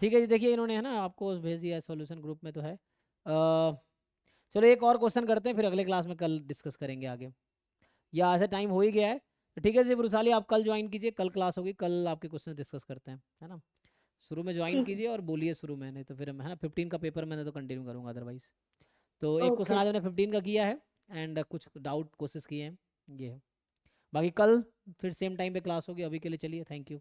ठीक है जी, देखिए इन्होंने है ना आपको भेज दिया है सॉल्यूशन ग्रुप में तो है। चलो एक और क्वेश्चन करते हैं, फिर अगले क्लास में कल डिस्कस करेंगे आगे, या ऐसा टाइम हो ही गया है। तो ठीक है जी वृषाली, आप कल ज्वाइन कीजिए, कल क्लास होगी, कल आपके क्वेश्चन डिस्कस करते हैं, है ना। शुरू में ज्वाइन ठीक है। कीजिए और बोलिए शुरू में, नहीं तो फिर है ना 15 का पेपर मैंने तो कंटिन्यू करूँगा अदरवाइज। तो एक क्वेश्चन ओके आज हमने 15 का किया है एंड कुछ डाउट कोशिश किए हैं, ये है। बाकी कल फिर सेम टाइम पे क्लास होगी, अभी के लिए चलिए, थैंक यू।